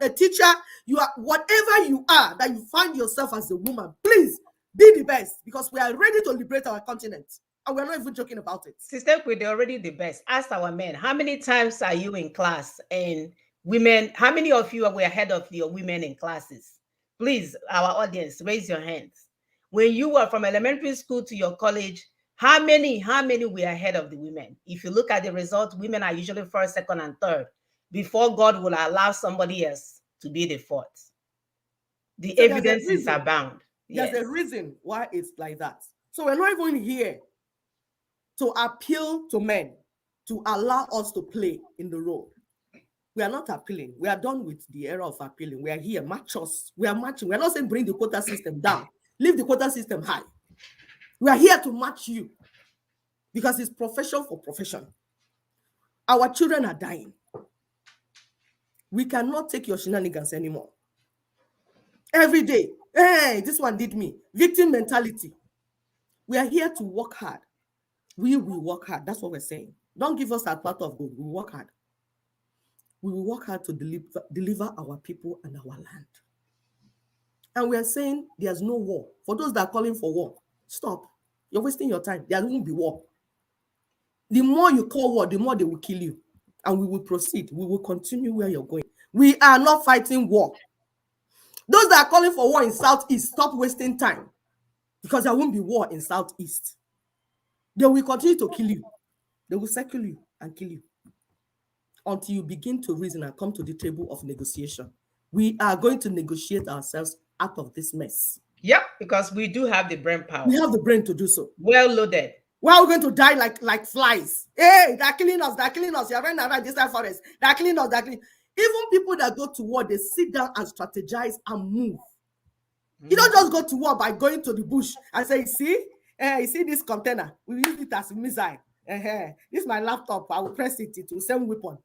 a teacher, you are whatever you are that you find yourself as a woman. Please be the best because we are ready to liberate our continent. And we're not even joking about it. Sister, they're already the best. Ask our men, how many times are you in class? And women, how many of you were ahead of your women in classes? Please, our audience, raise your hands. When you were from elementary school to your college, how many were ahead of the women? If you look at the results, women are usually first, second, and third before God will allow somebody else to be the fourth. The evidences are bound. There's a reason why it's like that. So we're not even here to appeal to men to allow us to play in the role. We are not appealing. We are done with the era of appealing. We are here. Match us. We are matching. We are not saying bring the quota system down. Leave the quota system high. We are here to match you because it's profession for profession. Our children are dying. We cannot take your shenanigans anymore. Every day, hey, this one did me. Victim mentality. We are here to work hard. We will work hard. That's what we're saying. Don't give us that part of gold. We will work hard. We will work hard to deliver our people and our land. And we are saying there's no war. For those that are calling for war, stop. You're wasting your time. There won't be war. The more you call war, the more they will kill you. And we will proceed. We will continue where you're going. We are not fighting war. Those that are calling for war in Southeast, stop wasting time. Because there won't be war in Southeast. They will continue to kill you. They will circle you and kill you. Until you begin to reason and come to the table of negotiation. We are going to negotiate ourselves out of this mess. Yep, because we do have the brain power. We have the brain to do so. Well loaded. We are going to die like flies. Hey, they're killing us. They're killing us. You're running around this forest. They're killing us. Even people that go to war, they sit down and strategize and move. You don't just go to war by going to the bush and say, you see this container? We use it as a missile. This is my laptop. I will press it. It will send weapon.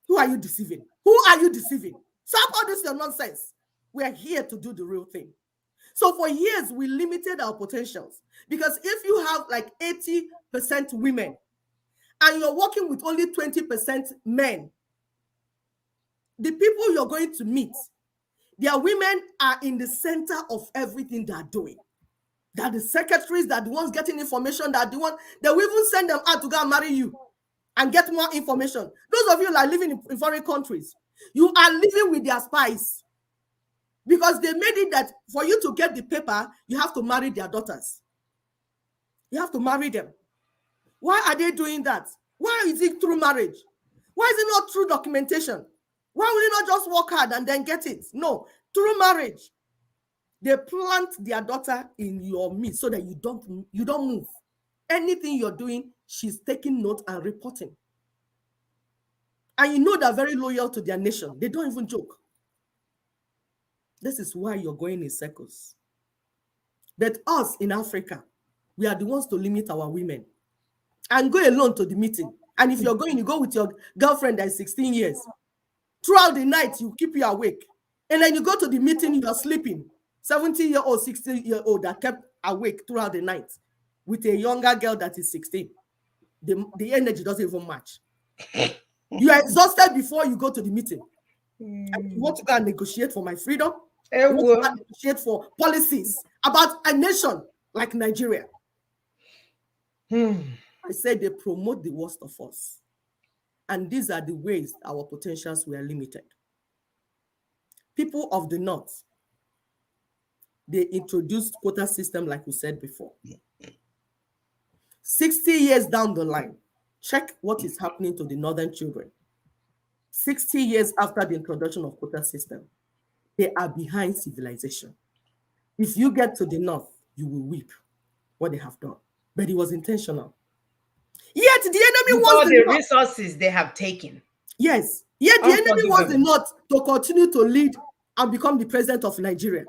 Who are you deceiving? Who are you deceiving? Stop all this your nonsense. We are here to do the real thing. So for years, we limited our potentials. Because if you have like 80% women and you're working with only 20% men, the people you're going to meet, their women are in the center of everything they're doing. That the secretaries, that the ones getting information, that the one, they will even send them out to go and marry you and get more information. Those of you that are living in foreign countries, you are living with their spies. Because they made it that for you to get the paper, you have to marry their daughters. You have to marry them. Why are they doing that? Why is it through marriage? Why is it not through documentation? Why will you not just work hard and then get it? No, through marriage. They plant their daughter in your midst so that you don't move. Anything you're doing, she's taking note and reporting. And you know they're very loyal to their nation. They don't even joke. This is why you're going in circles. But us in Africa, we are the ones to limit our women and go alone to the meeting. And if you're going, you go with your girlfriend that is 16 years. Throughout the night, you keep you awake. And then you go to the meeting, you are sleeping. 70-year-old, 60-year-old that kept awake throughout the night with a younger girl that is 16. The energy doesn't even match. You are exhausted before you go to the meeting. And you want to go and negotiate for my freedom? You want to go and negotiate for policies about a nation like Nigeria? I said they promote the worst of us. And these are the ways our potentials were limited. People of the North, they introduced quota system like we said before. 60 years down the line, check what is happening to the Northern children. 60 years after the introduction of quota system, they are behind civilization. If you get to the North, you will weep what they have done. But it was intentional. Yet the enemy wants the resources they have taken. Yes. Yet the enemy wants the North to continue to lead and become the president of Nigeria.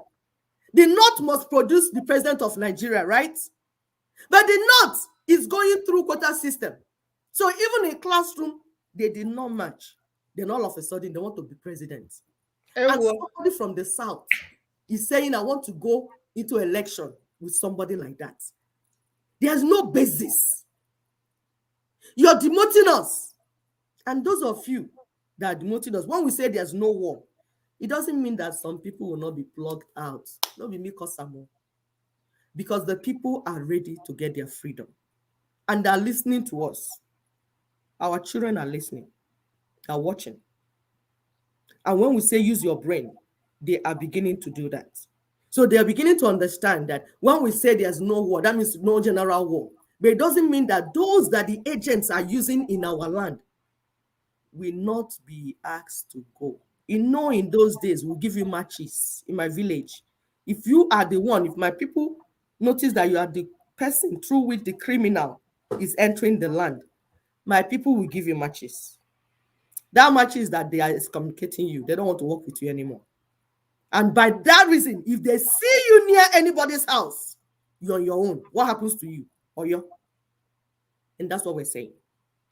The North must produce the president of Nigeria, right? But the North is going through quota system. So even in classroom, they did not match. Then all of a sudden, they want to be president. And somebody from the South is saying, I want to go into election with somebody like that. There's no basis. You're demoting us. And those of you that are demoting us, when we say there's no war, it doesn't mean that some people will not be plugged out. Not be me Kosamo. Because the people are ready to get their freedom. And they're listening to us. Our children are listening. They're watching. And when we say use your brain, they are beginning to do that. So they are beginning to understand that when we say there's no war, that means no general war. But it doesn't mean that those that the agents are using in our land will not be asked to go. In those days, we'll give you matches in my village. If you are the one, if my people notice that you are the person through which the criminal is entering the land, my people will give you matches. That matches that they are excommunicating you. They don't want to work with you anymore. And by that reason, if they see you near anybody's house, you're on your own. What happens to you? Oyo. And that's what we're saying.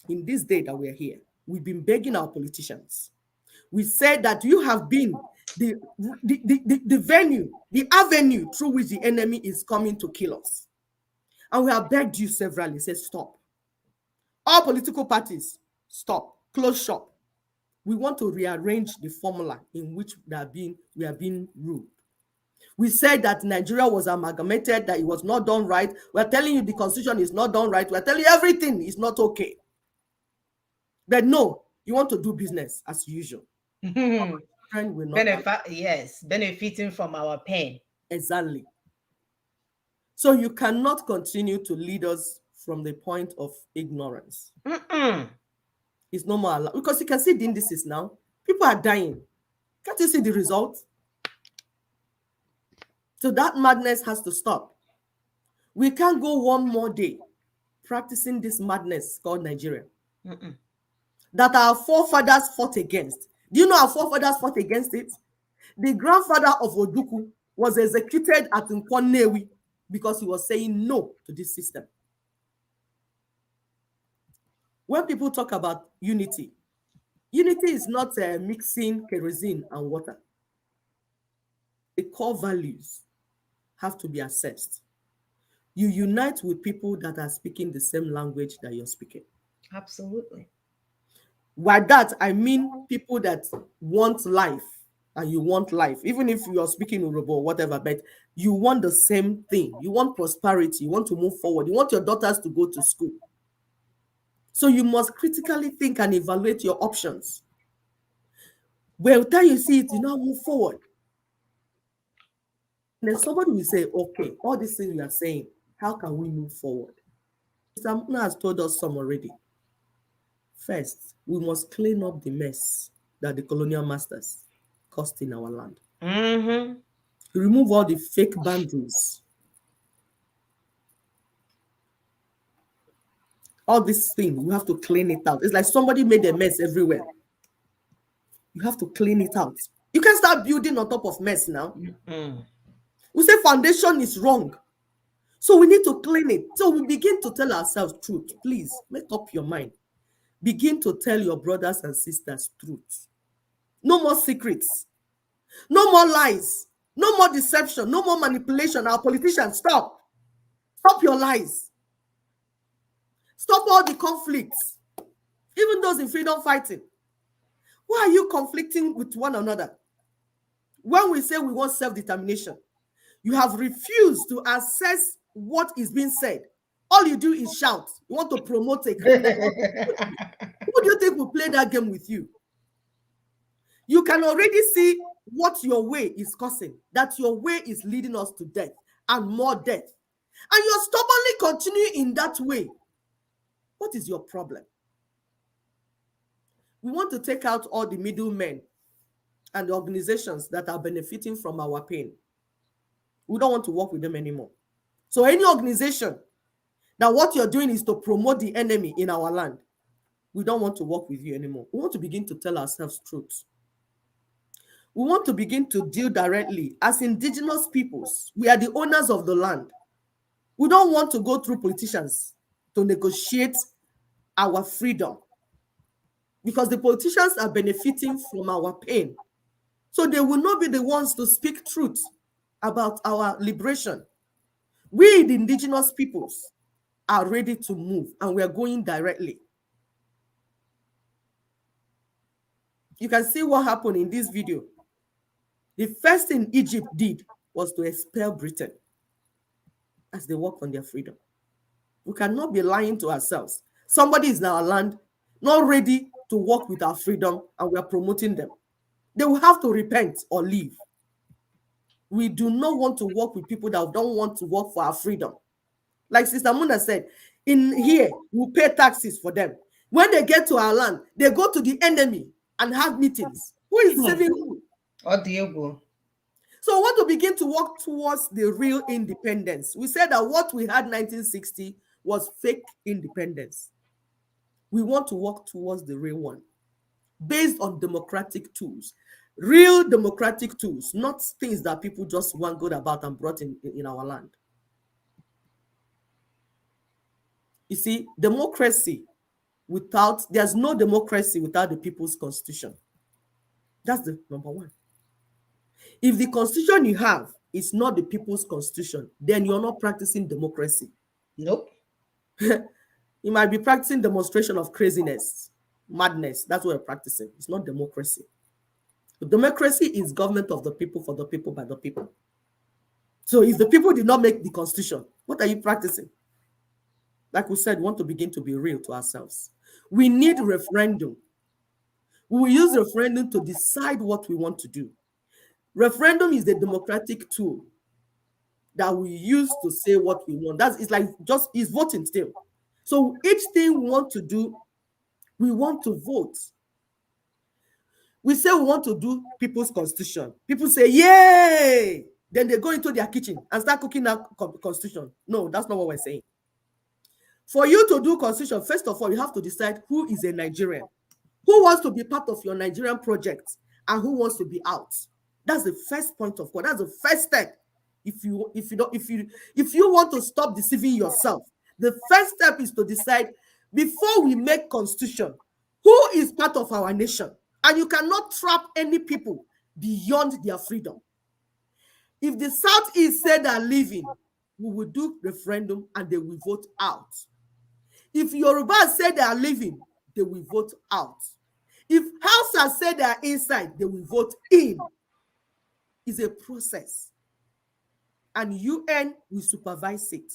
In this day that we're here, we've been begging our politicians. We said that you have been the venue, the avenue through which the enemy is coming to kill us. And we have begged you severally, said stop. All political parties, stop, close shop. We want to rearrange the formula in which we are being ruled. We said that Nigeria was amalgamated, that it was not done right. We're telling you the constitution is not done right. We're telling you everything is not okay. But no, you want to do business as usual. Will not benefiting from our pain. Exactly. So you cannot continue to lead us from the point of ignorance. It's no more allowed. Because you can see the indices now. People are dying. Can't you see the result? So that madness has to stop. We can't go one more day practicing this madness called Nigeria. That our forefathers fought against. Do you know our forefathers fought against it? The grandfather of Oduku was executed at Nkwonewi because he was saying no to this system. When people talk about unity, unity is not mixing kerosene and water. The core values have to be assessed. You unite with people that are speaking the same language that you're speaking. Absolutely. By that, I mean people that want life and you want life, even if you are speaking Yoruba or whatever, but You want the same thing. You want prosperity. You want to move forward. You want your daughters to go to school. So you must critically think and evaluate your options. By the time you see it, you now move forward. And then somebody will say, okay, all these things you are saying, how can we move forward? Someone has told us some already. First, we must clean up the mess that the colonial masters caused in our land. Mm-hmm. Remove all the fake boundaries. All this thing, you have to clean it out. It's like somebody made a mess everywhere. You have to clean it out. You can start building on top of mess now. Mm. We say foundation is wrong. So we need to clean it. So we begin to tell ourselves truth. Please, make up your mind. Begin to tell your brothers and sisters truth. No more secrets. No more lies. No more deception. No more manipulation. Our politicians, stop. Stop your lies. Stop all the conflicts. Even those in freedom fighting. Why are you conflicting with one another? When we say we want self-determination, you have refused to assess what is being said. All you do is shout. You want to promote a criminal. Who do you think will play that game with you? You can already see what your way is causing, that your way is leading us to death and more death. And you're stubbornly continuing in that way. What is your problem? We want to take out all the middlemen and the organizations that are benefiting from our pain. We don't want to work with them anymore. So any organization that what you're doing is to promote the enemy in our land, we don't want to work with you anymore. We want to begin to tell ourselves truth. We want to begin to deal directly as indigenous peoples. We are the owners of the land. We don't want to go through politicians to negotiate our freedom, because the politicians are benefiting from our pain. So they will not be the ones to speak truth about our liberation. We, the indigenous peoples, are ready to move, and we are going directly. You can see what happened in this video. The first thing Egypt did was to expel Britain as they work on their freedom. We cannot be lying to ourselves. Somebody is in our land, not ready to work with our freedom, and we are promoting them. They will have to repent or leave. We do not want to work with people that don't want to work for our freedom. Like Sister Muna said, in here, we pay taxes for them. When they get to our land, they go to the enemy and have meetings. Who is saving who? Oh, Diego. So we want to begin to work towards the real independence. We said that what we had in 1960 was fake independence. We want to work towards the real one, based on democratic tools, real democratic tools, not things that people just want good about and brought in our land. You see, democracy there's no democracy without the people's constitution. That's the number one. If the constitution you have is not the people's constitution, then you're not practicing democracy. Nope. You might be practicing demonstration of craziness, madness. That's what you're practicing. It's not democracy. Democracy is government of the people, for the people, by the people. So if the people did not make the constitution, what are you practicing? Like we said, we want to begin to be real to ourselves. We need referendum. We will use referendum to decide what we want to do. Referendum is the democratic tool that we use to say what we want. It's like it's voting still. So each thing we want to do, we want to vote. We say we want to do people's constitution. People say, yay! Then they go into their kitchen and start cooking that constitution. No, that's not what we're saying. For you to do constitution, first of all, you have to decide who is a Nigerian, who wants to be part of your Nigerian project, and who wants to be out. That's the first point of call. That's the first step. If you want to stop deceiving yourself, the first step is to decide, before we make constitution, who is part of our nation. And you cannot trap any people beyond their freedom. If the Southeast said they are leaving, we will do referendum and they will vote out. If Yoruba said they are leaving, they will vote out. If Hausa said they are inside, they will vote in. It's a process. and UN will supervise it.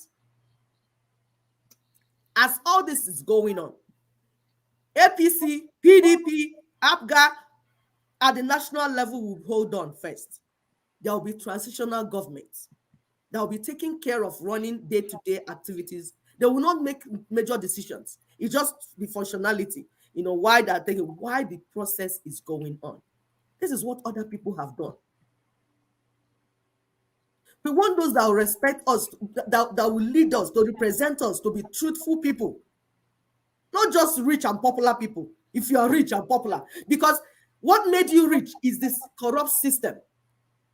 As all this is going on, APC, PDP, APGA at the national level will hold on first. There will be transitional governments that will be taking care of running day-to-day activities. They will not make major decisions. It's just the functionality, why they're thinking, why the process is going on. This is what other people have done. We want those that will respect us, that will lead us, to represent us, to be truthful people. Not just rich and popular people, if you are rich and popular. Because what made you rich is this corrupt system.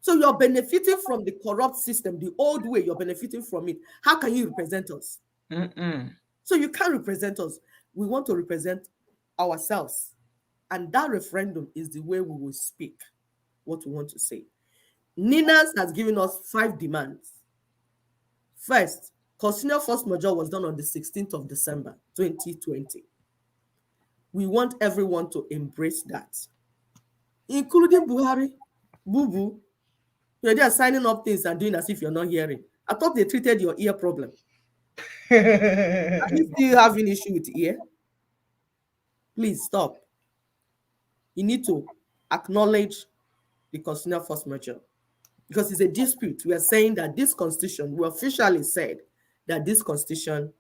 So you're benefiting from the corrupt system, the old way, you're benefiting from it. How can you represent us? So you can't represent us. We want to represent ourselves. And that referendum is the way we will speak what we want to say. Ninas has given us 5 demands. First, constitutional force majeure was done on the 16th of December, 2020. We want everyone to embrace that, including Buhari, Bubu. You're there signing up things and doing as if you're not hearing. I thought they treated your ear problem. Are you still having issue with ear? Please stop. You need to acknowledge the constitutional force majeure because it's a dispute. We are saying that this constitution, we officially said that this constitution,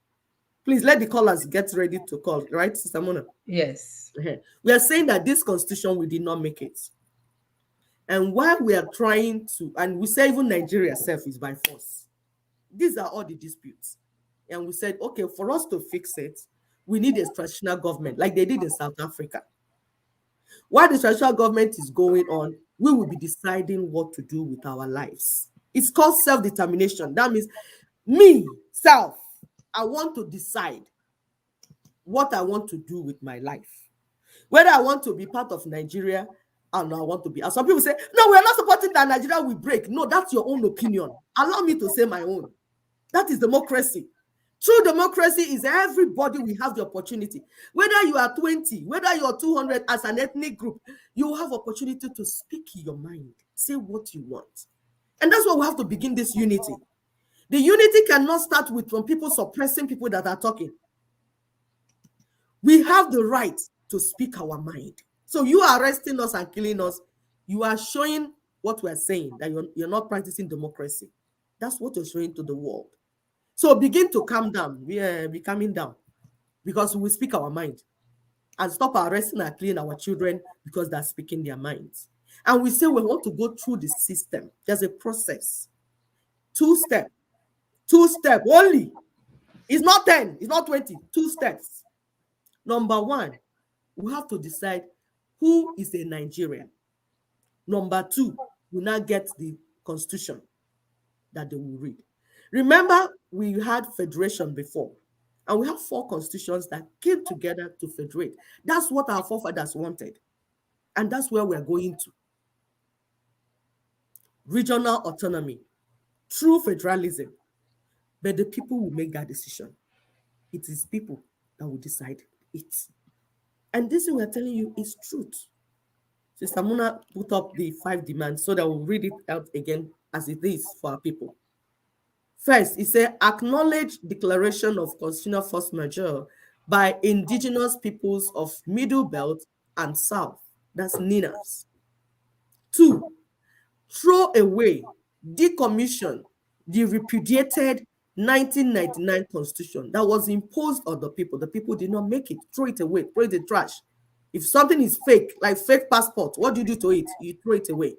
please let the callers get ready to call, right, Sister Mona? Yes. We are saying that this constitution, we did not make it. And while we are trying to, and we say even Nigeria itself is by force. These are all the disputes. And we said, okay, for us to fix it, we need a transitional government like they did in South Africa. While the transitional government is going on, we will be deciding what to do with our lives. It's called self-determination. That means me, self, I want to decide what I want to do with my life. Whether I want to be part of Nigeria and I want to be. And some people say, no, we are not supporting that Nigeria will break. No, that's your own opinion. Allow me to say my own. That is democracy. True democracy is everybody will have the opportunity. Whether you are 20, whether you are 200 as an ethnic group, you have opportunity to speak your mind. Say what you want. And that's why we have to begin this unity. The unity cannot start with from people suppressing people that are talking. We have the right to speak our mind. So you are arresting us and killing us. You are showing what we're saying, that you're not practicing democracy. That's what you're showing to the world. So begin to calm down. Be calming down because we speak our mind and stop arresting and killing our children because they're speaking their minds. And we say we want to go through the system. There's a process. 2 steps. 2 steps only. It's not 10. It's not 20. 2 steps. Number 1, we have to decide who is a Nigerian. Number 2, we now get the constitution that they will read. Remember, we had federation before, and we have 4 constitutions that came together to federate. That's what our forefathers wanted, and that's where we're going to. Regional autonomy, true federalism, but the people will make that decision. It is people that will decide it. And this thing we're telling you is truth. Sister Muna put up the 5 demands so that we'll read it out again as it is for our people. First, it says, acknowledge declaration of constitutional force majeure by indigenous peoples of Middle Belt and South. That's NINAS. 2, throw away, decommission the repudiated 1999 constitution that was imposed on the people. The people did not make it. Throw it away, throw it in the trash. If something is fake, like fake passport, what do you do to it? You throw it away.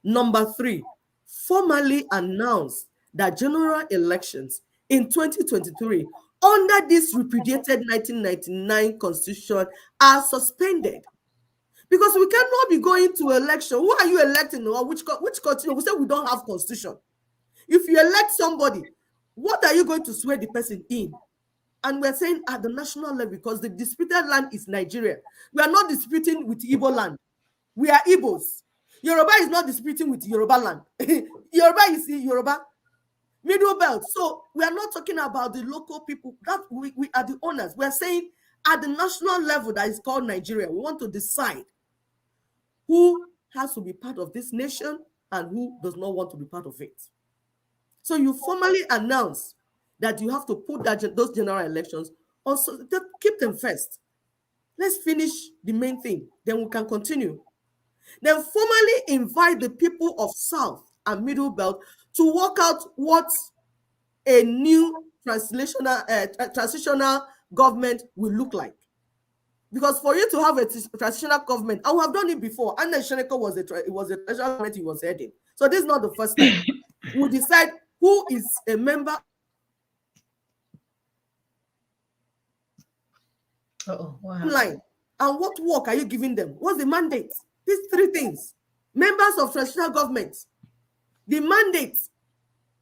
Number 3, formally announce that general elections in 2023 under this repudiated 1999 constitution are suspended. Because we cannot be going to election. Who are you electing? Or which constitution? We say we don't have constitution. If you elect somebody, what are you going to swear the person in? And we're saying at the national level, because the disputed land is Nigeria. We are not disputing with Igbo land. We are Igbos. Yoruba is not disputing with Yoruba land. Yoruba is Yoruba. Middle Belt. So we are not talking about the local people. That we are the owners. We are saying at the national level that is called Nigeria, we want to decide who has to be part of this nation and who does not want to be part of it. So you formally announce that you have to put those general elections on, so keep them first. Let's finish the main thing, then we can continue. Then formally invite the people of South and Middle Belt to work out what a new transitional government will look like. Because for you to have a transitional government, I would have done it before. And then Sheneko was a transitional government he was heading. So this is not the first time. We'll decide who is a member. Line. And what work are you giving them? What's the mandate? These three things. Members of transitional government. The mandate.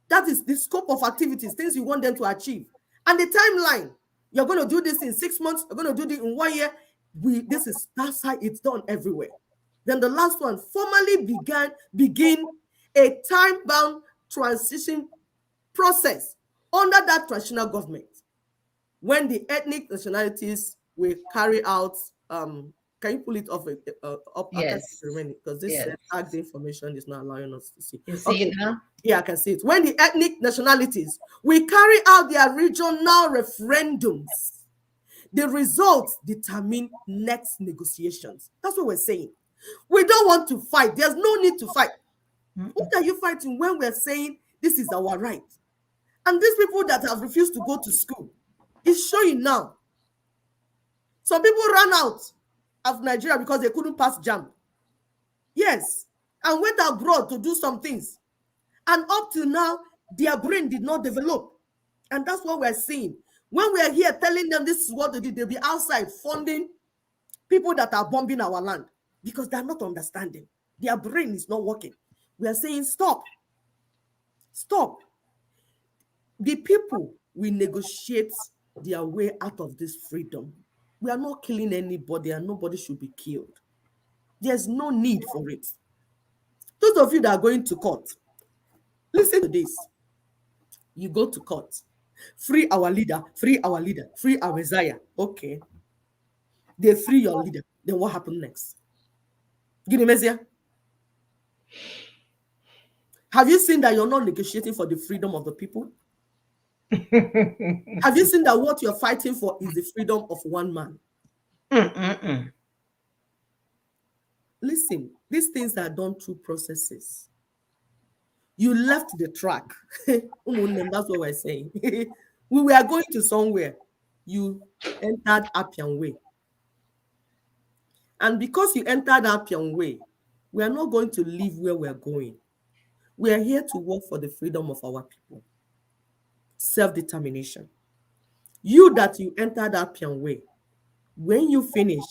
That is the scope of activities, things you want them to achieve. And the timeline. You're going to do this in 6 months. You're going to do this in 1 year. That's how it's done everywhere. Then the last one, formally begin a time-bound transition process under that transitional government. When the ethnic nationalities will carry out, can you pull it off? Yes. Because this tagged information is not allowing us to see. You see it now? Yeah, I can see it. When the ethnic nationalities will carry out their regional referendums, the results determine next negotiations. That's what we're saying. We don't want to fight. There's no need to fight. What are you fighting when we're saying this is our right? And these people that have refused to go to school, it's showing now. Some people ran out of Nigeria because they couldn't pass JAMB. Yes, and went abroad to do some things. And up to now, their brain did not develop. And that's what we're seeing. When we're here telling them this is what they did, they'll be outside funding people that are bombing our land because they're not understanding. Their brain is not working. We are saying stop. Stop. The people will negotiate their way out of this freedom. We are not killing anybody and nobody should be killed. There's no need for it. Those of you that are going to court, listen to this. You go to court. Free our leader, free our leader, free our Messiah. Okay. They free your leader. Then what happened next? Guinea Messiah? Have you seen that you're not negotiating for the freedom of the people? Have you seen that what you're fighting for is the freedom of one man? Listen, these things are done through processes. You left the track. That's what we're saying. We were going to somewhere. You entered Appian Way. And because you entered Appian Way, we are not going to leave where we're going. We are here to work for the freedom of our people. Self-determination. You entered Appian Way, when you finish,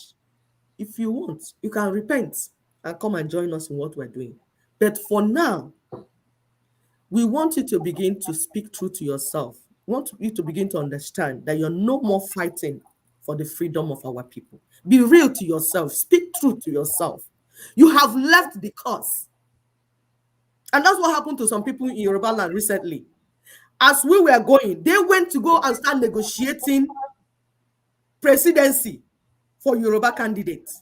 if you want, you can repent and come and join us in what we're doing. But for now, we want you to begin to speak true to yourself. We want you to begin to understand that you're no more fighting for the freedom of our people. Be real to yourself. Speak true to yourself. You have left the cause. And that's what happened to some people in Yoruba land recently. As we were going, they went to go and start negotiating presidency for Yoruba candidates.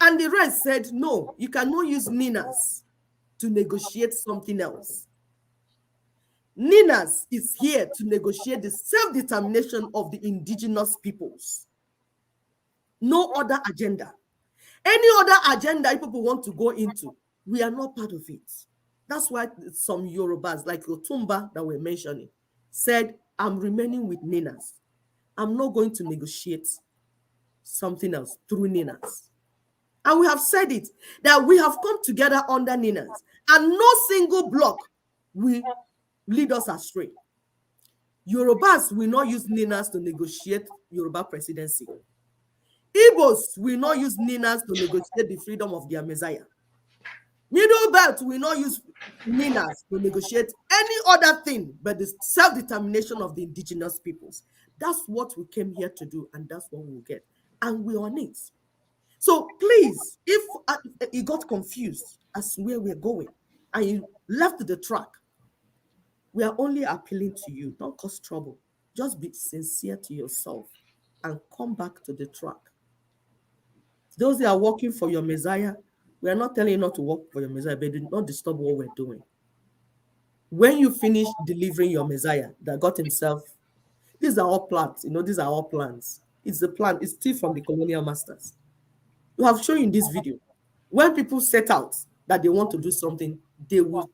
And the rest said, no, you cannot use Ninas to negotiate something else. Ninas is here to negotiate the self-determination of the indigenous peoples. No other agenda. Any other agenda people want to go into, we are not part of it. That's why some Yorubas, like Otumba that we're mentioning, said, I'm remaining with Ninas. I'm not going to negotiate something else through Ninas. And we have said it, that we have come together under Ninas, and no single block will lead us astray. Yorubas will not use Ninas to negotiate Yoruba presidency. Igbos will not use Ninas to negotiate the freedom of their Messiah. Middle Belt will not use Ninas to negotiate any other thing but the self-determination of the indigenous peoples. That's what we came here to do, and that's what we'll get. And we're on it. So please, if you got confused as to where we're going and you left the track, we are only appealing to you. Don't cause trouble. Just be sincere to yourself and come back to the track. Those that are working for your Messiah, we are not telling you not to work for your Messiah, but do not disturb what we're doing. When you finish delivering your Messiah that got himself, these are all plans. These are all plans. It's a plan. It's still from the colonial masters. You have shown in this video. When people set out that they want to do something, they will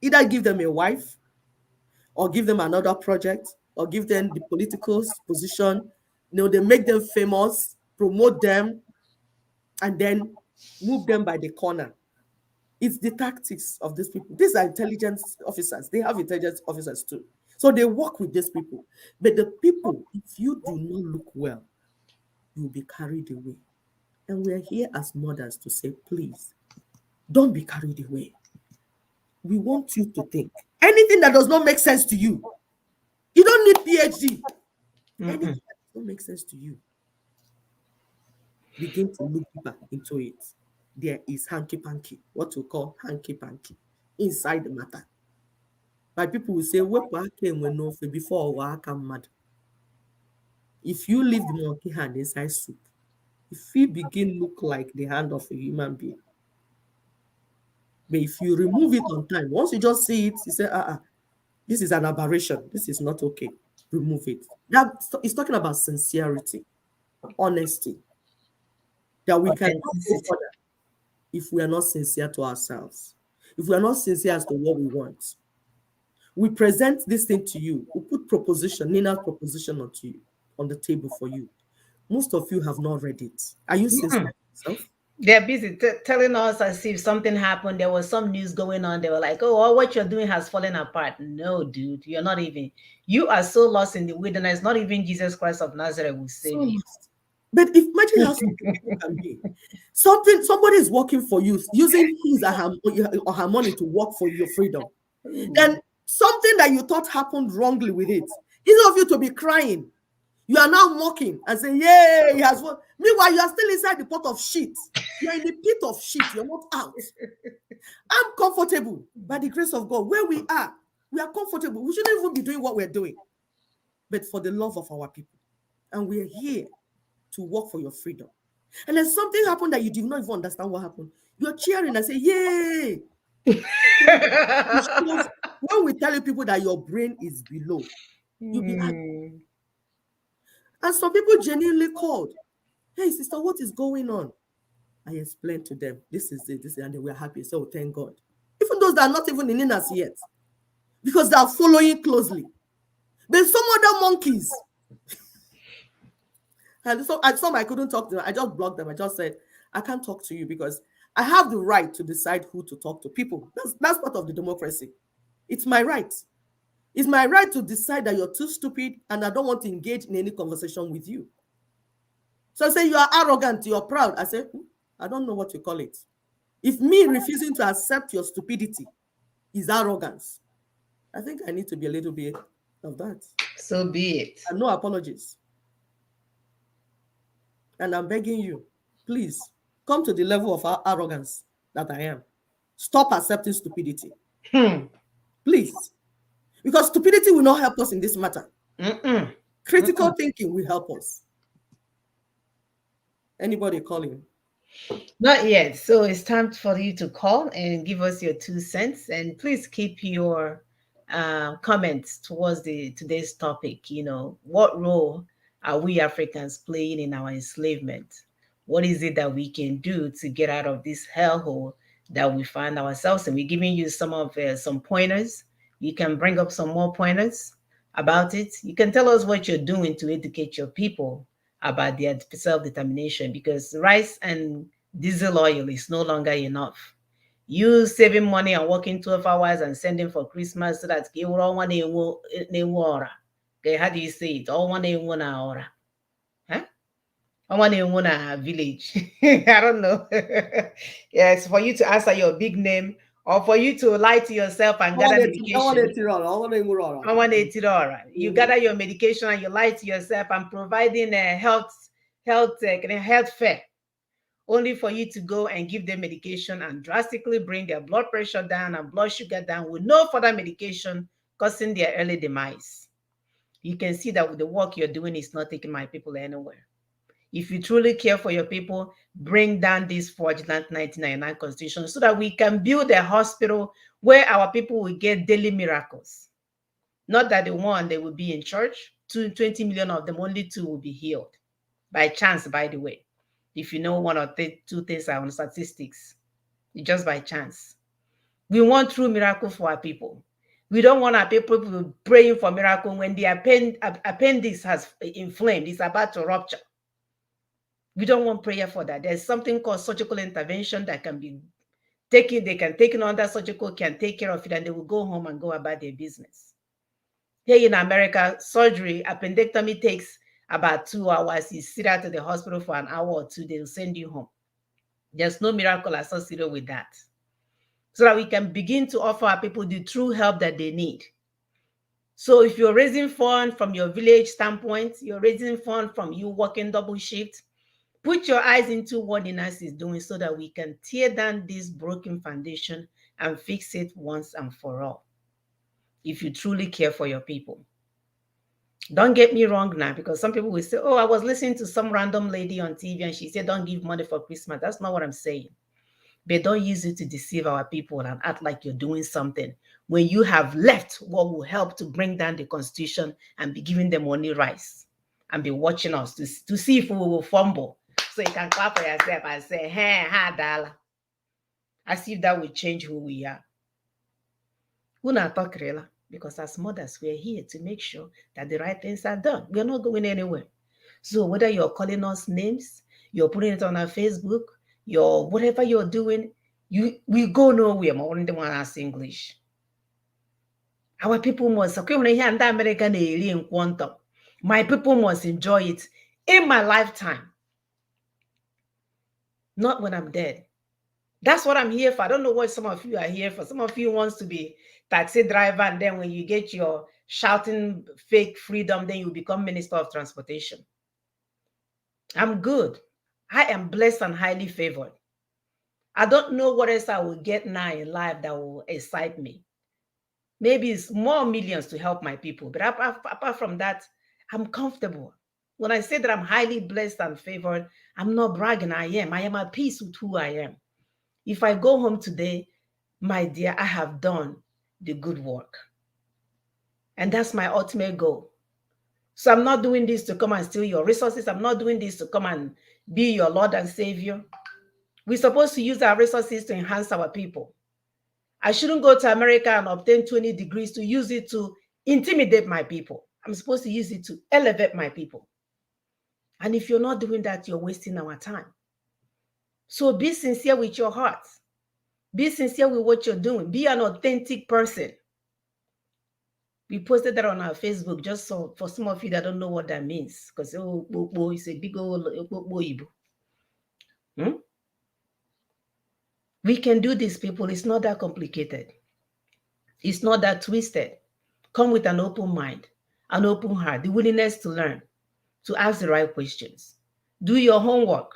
either give them a wife or give them another project or give them the political position. They make them famous, promote them, and then move them by the corner. It's the tactics of these people. These are intelligence officers. They have intelligence officers too. So they work with these people. But the people, if you do not look well, you'll be carried away. And we're here as mothers to say, please, don't be carried away. We want you to think. Anything that does not make sense to you, you don't need PhD. Anything that does not make sense to you, begin to look deeper into it. There is hanky-panky, what we call hanky-panky, inside the matter. My people will say, before mad. If you leave the monkey hand inside soup, if you begin look like the hand of a human being, but if you remove it on time, once you just see it, you say, this is an aberration. This is not okay. Remove it. That is talking about sincerity, honesty, that we can go further if we are not sincere to ourselves, if we are not sincere as to what we want. We present this thing to you. We put Nina's proposition on the table for you. Most of you have not read it. Are you sincere to yourself? They're busy telling us as if something happened. There was some news going on. They were like, oh, all what you're doing has fallen apart. No, dude, you're not even. You are so lost in the wilderness. Not even Jesus Christ of Nazareth will save you. But imagine how people can be. Somebody is working for you, using his or her money to work for your freedom. Then something that you thought happened wrongly with it. Instead of you to be crying, you are now mocking and saying, yay, he has won. Meanwhile, you are still inside the pot of shit. You are in the pit of shit. You're not out. I'm comfortable by the grace of God. Where we are comfortable. We shouldn't even be doing what we're doing. But for the love of our people. And we're here to work for your freedom. And then something happened that you did not even understand what happened. You're cheering and say, yay. When we tell people that your brain is below, you'll be happy. And some people genuinely called. Hey, sister, what is going on? I explained to them, this is it, and they were happy. So thank God. Even those that are not even in us yet, because they are following closely. There's some other monkeys. And so some I couldn't talk to them. I just blocked them. I just said, I can't talk to you because I have the right to decide who to talk to. People, that's part of the democracy. It's my right. It's my right to decide that you're too stupid and I don't want to engage in any conversation with you. So I say you are arrogant, you're proud. I say, I don't know what you call it. If me refusing to accept your stupidity is arrogance, I think I need to be a little bit of that. So be it. And no apologies. And I'm begging you, please come to the level of arrogance that I am. Stop accepting stupidity. Please. Because stupidity will not help us in this matter. Critical thinking will help us. Anybody calling? Not yet. So it's time for you to call and give us your 2 cents. And please keep your comments towards today's topic. What role are we Africans playing in our enslavement? What is it that we can do to get out of this hellhole that we find ourselves in? We're giving you some pointers. You can bring up some more pointers about it. You can tell us what you're doing to educate your people about their self-determination, because rice and diesel oil is no longer enough. You saving money and working 12 hours and sending for Christmas so that you all want okay, how do you say it? All one in 1 hour. Huh? I want in 1 village. I don't know. Yes, for you to answer your big name or for you to lie to yourself and gather medication. You gather your medication and you lie to yourself and providing a health fair, only for you to go and give them medication and drastically bring their blood pressure down and blood sugar down with no further medication, causing their early demise. You can see that the work you're doing is not taking my people anywhere. If you truly care for your people, bring down this fraudulent 1999 constitution so that we can build a hospital where our people will get daily miracles. Not that the one they will be in church, 20 million of them, only 2 will be healed. By chance, by the way. If you know 1 or 2 things are on statistics, it's just by chance. We want true miracle for our people. We don't want our people praying for miracle when the appendix has inflamed. It's about to rupture. We don't want prayer for that. There's something called surgical intervention that can be taken. They can take it under surgical, can take care of it, and they will go home and go about their business. Here in America, surgery, appendectomy takes about 2 hours. You sit out at the hospital for an hour or 2, they'll send you home. There's no miracle associated with that. So that we can begin to offer our people the true help that they need. So if you're raising funds from your village standpoint, you're raising funds from you working double shift, put your eyes into what the nurse is doing so that we can tear down this broken foundation and fix it once and for all. If you truly care for your people. Don't get me wrong now, because some people will say, oh, I was listening to some random lady on TV and she said, don't give money for Christmas. That's not what I'm saying. But don't use it to deceive our people and act like you're doing something when you have left what will help to bring down the Constitution and be giving them money rice and be watching us to see if we will fumble. So you can clap for yourself and say, hey, ha, dollar. As if that will change who we are. Because as mothers, we're here to make sure that the right things are done. We're not going anywhere. So whether you're calling us names, you're putting it on our Facebook, whatever you're doing, we go nowhere. More than one ask English. Our people must. My people must enjoy it in my lifetime, not when I'm dead. That's what I'm here for. I don't know what some of you are here for. Some of you wants to be taxi driver, and then when you get your shouting fake freedom, then you become Minister of Transportation. I'm good. I am blessed and highly favored. I don't know what else I will get now in life that will excite me. Maybe it's more millions to help my people. But apart from that, I'm comfortable. When I say that I'm highly blessed and favored, I'm not bragging. I am at peace with who I am. If I go home today, my dear, I have done the good work. And that's my ultimate goal. So I'm not doing this to come and steal your resources. I'm not doing this to come and be your Lord and Savior. We're supposed to use our resources to enhance our people. I shouldn't go to America and obtain 20 degrees to use it to intimidate my people. I'm supposed to use it to elevate my people. And if you're not doing that, you're wasting our time. So be sincere with your heart. Be sincere with what you're doing. Be an authentic person. We posted that on our Facebook just so for some of you that don't know what that means. Because it's a big old Igbo. We can do this, people. It's not that complicated. It's not that twisted. Come with an open mind, an open heart, the willingness to learn, to ask the right questions. Do your homework.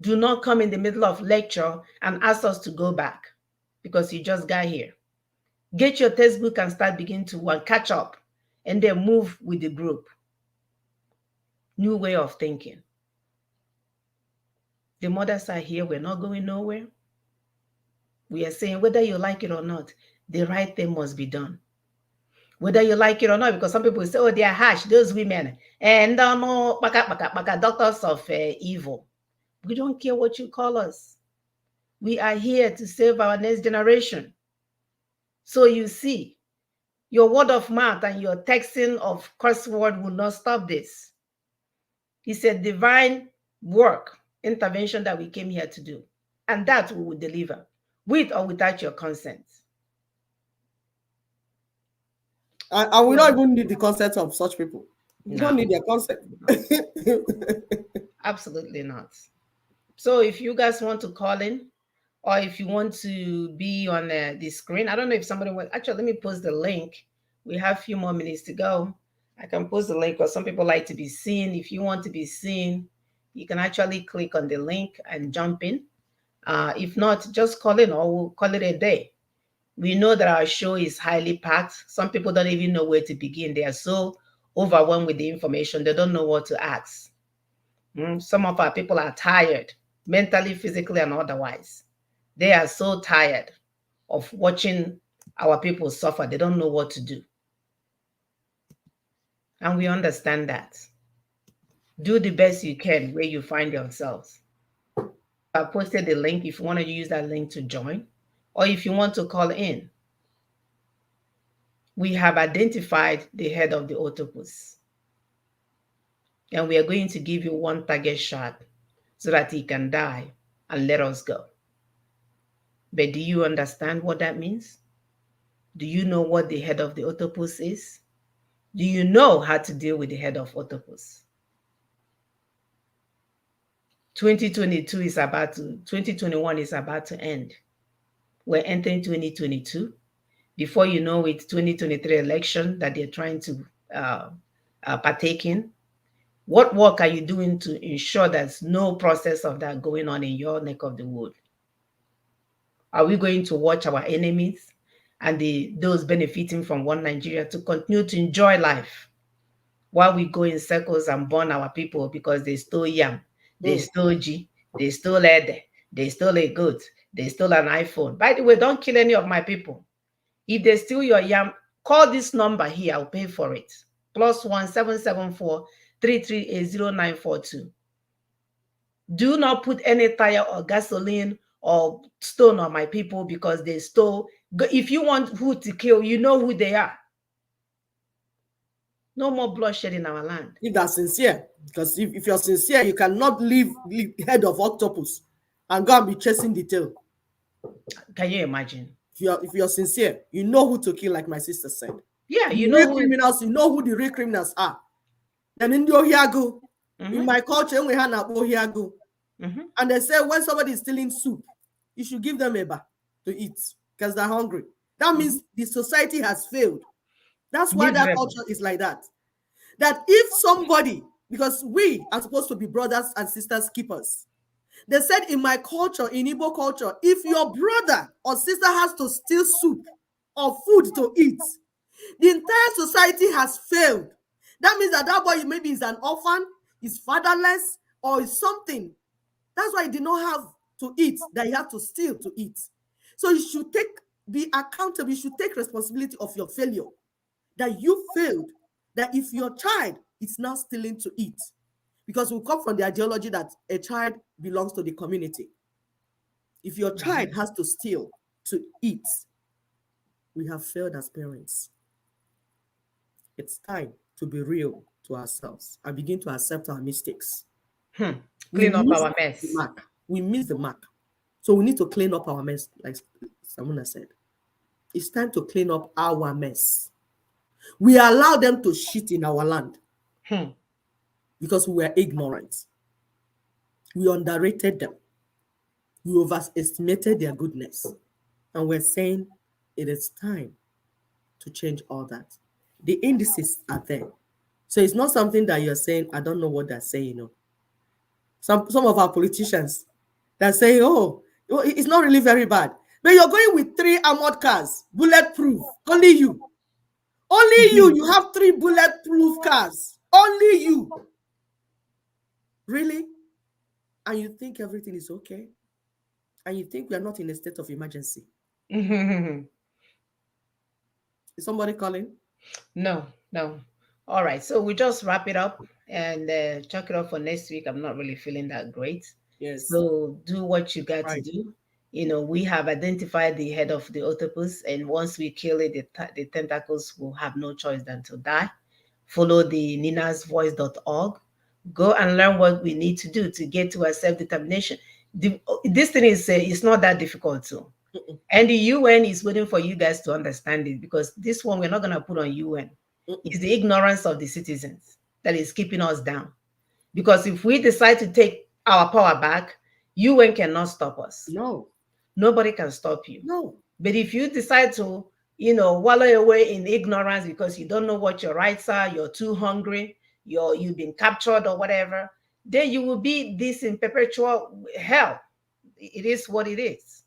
Do not come in the middle of lecture and ask us to go back because you just got here. Get your textbook and start beginning to catch up and then move with the group. New way of thinking. The mothers are here. We're not going nowhere. We are saying whether you like it or not, the right thing must be done. Whether you like it or not, because some people say, oh, they are harsh, those women. And doctors of evil. We don't care what you call us. We are here to save our next generation. So you see, your word of mouth and your texting of curse word will not stop this. It's a divine work, intervention that we came here to do. And that we will deliver, with or without your consent. And we don't even need the consent of such people. We don't need their consent. Absolutely not. So if you guys want to call in, or if you want to be on the screen, I don't know if somebody will. Actually, let me post the link. We have a few more minutes to go. I can post the link because some people like to be seen. If you want to be seen, you can actually click on the link and jump in. If not, just call in or we'll call it a day. We know that our show is highly packed. Some people don't even know where to begin. They are so overwhelmed with the information. They don't know what to ask. Some of our people are tired, mentally, physically, and otherwise. They are so tired. of watching our people suffer. They don't know what to do. And we understand that. Do the best you can where you find yourselves. I posted the link if you want to use that link to join, or if you want to call in. We have identified the head of the octopus, and we are going to give you one target shot so that he can die and let us go. But do you understand what that means? Do you know what the head of the octopus is? Do you know how to deal with the head of octopus? 2021 is about to end. We're entering 2022. Before you know it, 2023 election that they're trying to partake in. What work are you doing to ensure there's no process of that going on in your neck of the wood? Are we going to watch our enemies and those benefiting from one Nigeria to continue to enjoy life while we go in circles and burn our people because they stole yam, they stole G, they stole Ede, they stole a goat, they stole an iPhone? By the way, don't kill any of my people. If they steal your yam, call this number here. I'll pay for it. +1 774 338 0942. Do not put any tire or gasoline or stone on my people because they stole. If you want who to kill, you know who they are. No more bloodshed in our land. If that's sincere, because if you're sincere, you cannot leave the head of octopus and go and be chasing the tail. Can you imagine? If you're sincere, you know who to kill, like my sister said. Yeah, you know who criminals, you know who the real criminals are. And in the Ohiago, in my culture, we have Ohiago. And they say when somebody is stealing soup, you should give them a bar to eat because they're hungry. That means the society has failed. That's why that culture is like that. That if somebody, because we are supposed to be brothers and sisters keepers, they said in my culture, in Igbo culture, if your brother or sister has to steal soup or food to eat, the entire society has failed. That means that boy maybe is an orphan, is fatherless, or is something. That's why he did not have to eat, that he had to steal to eat. So you should be accountable, you should take responsibility of your failure. That you failed, that if your child is now stealing to eat, because we come from the ideology that a child belongs to the community. If your child has to steal to eat, we have failed as parents. It's time to be real to ourselves and begin to accept our mistakes. Clean up our mess. We missed the mark. So we need to clean up our mess, like Samuna said. It's time to clean up our mess. We allow them to shit in our land because we were ignorant. We underrated them. We overestimated their goodness. And we're saying it is time to change all that. The indices are there. So it's not something that you're saying, I don't know what they're saying. No. Some of our politicians, they're saying, oh, it's not really very bad. But you're going with 3 armored cars, bulletproof, only you. Only you have 3 bulletproof cars. Only you. Really? And you think everything is okay? And you think we are not in a state of emergency? Is somebody calling? No. All right. So we just wrap it up and check it out for next week. I'm not really feeling that great. Yes. So do what you got to do. You know, we have identified the head of the octopus, and once we kill it, the tentacles will have no choice than to die. Follow the ninasvoice.org. Go and learn what we need to do to get to our self-determination. This thing is it's not that difficult too. And the UN is waiting for you guys to understand it, because this one we're not going to put on UN. It's the ignorance of the citizens that is keeping us down. Because if we decide to take our power back, UN cannot stop us. No. Nobody can stop you. No. But if you decide to, wallow away in ignorance because you don't know what your rights are, you're too hungry, you've been captured or whatever, then you will be this in perpetual hell. It is what it is.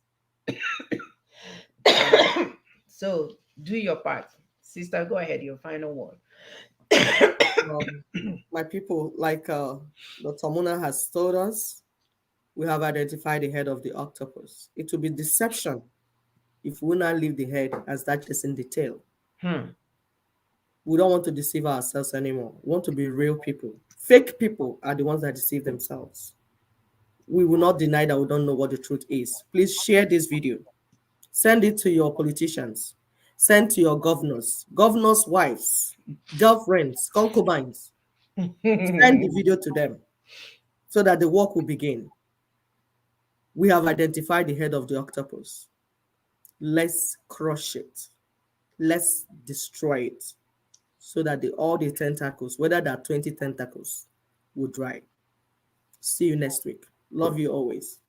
So do your part. Sister, go ahead, your final word. My people, like Dr. Muna has told us, we have identified the head of the octopus. It will be deception if we not leave the head as that is in the tail. Hmm. We don't want to deceive ourselves anymore. We want to be real people. Fake people are the ones that deceive themselves. We will not deny that we don't know what the truth is. Please share this video. Send it to your politicians. Send to your governors' wives, girlfriends, concubines. Send the video to them so that the work will begin. We have identified the head of the octopus. Let's crush it. Let's destroy it so that all the tentacles, whether there are 20 tentacles, will dry. See you next week. Love you always.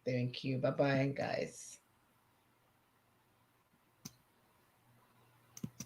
Thank you. Bye-bye, guys.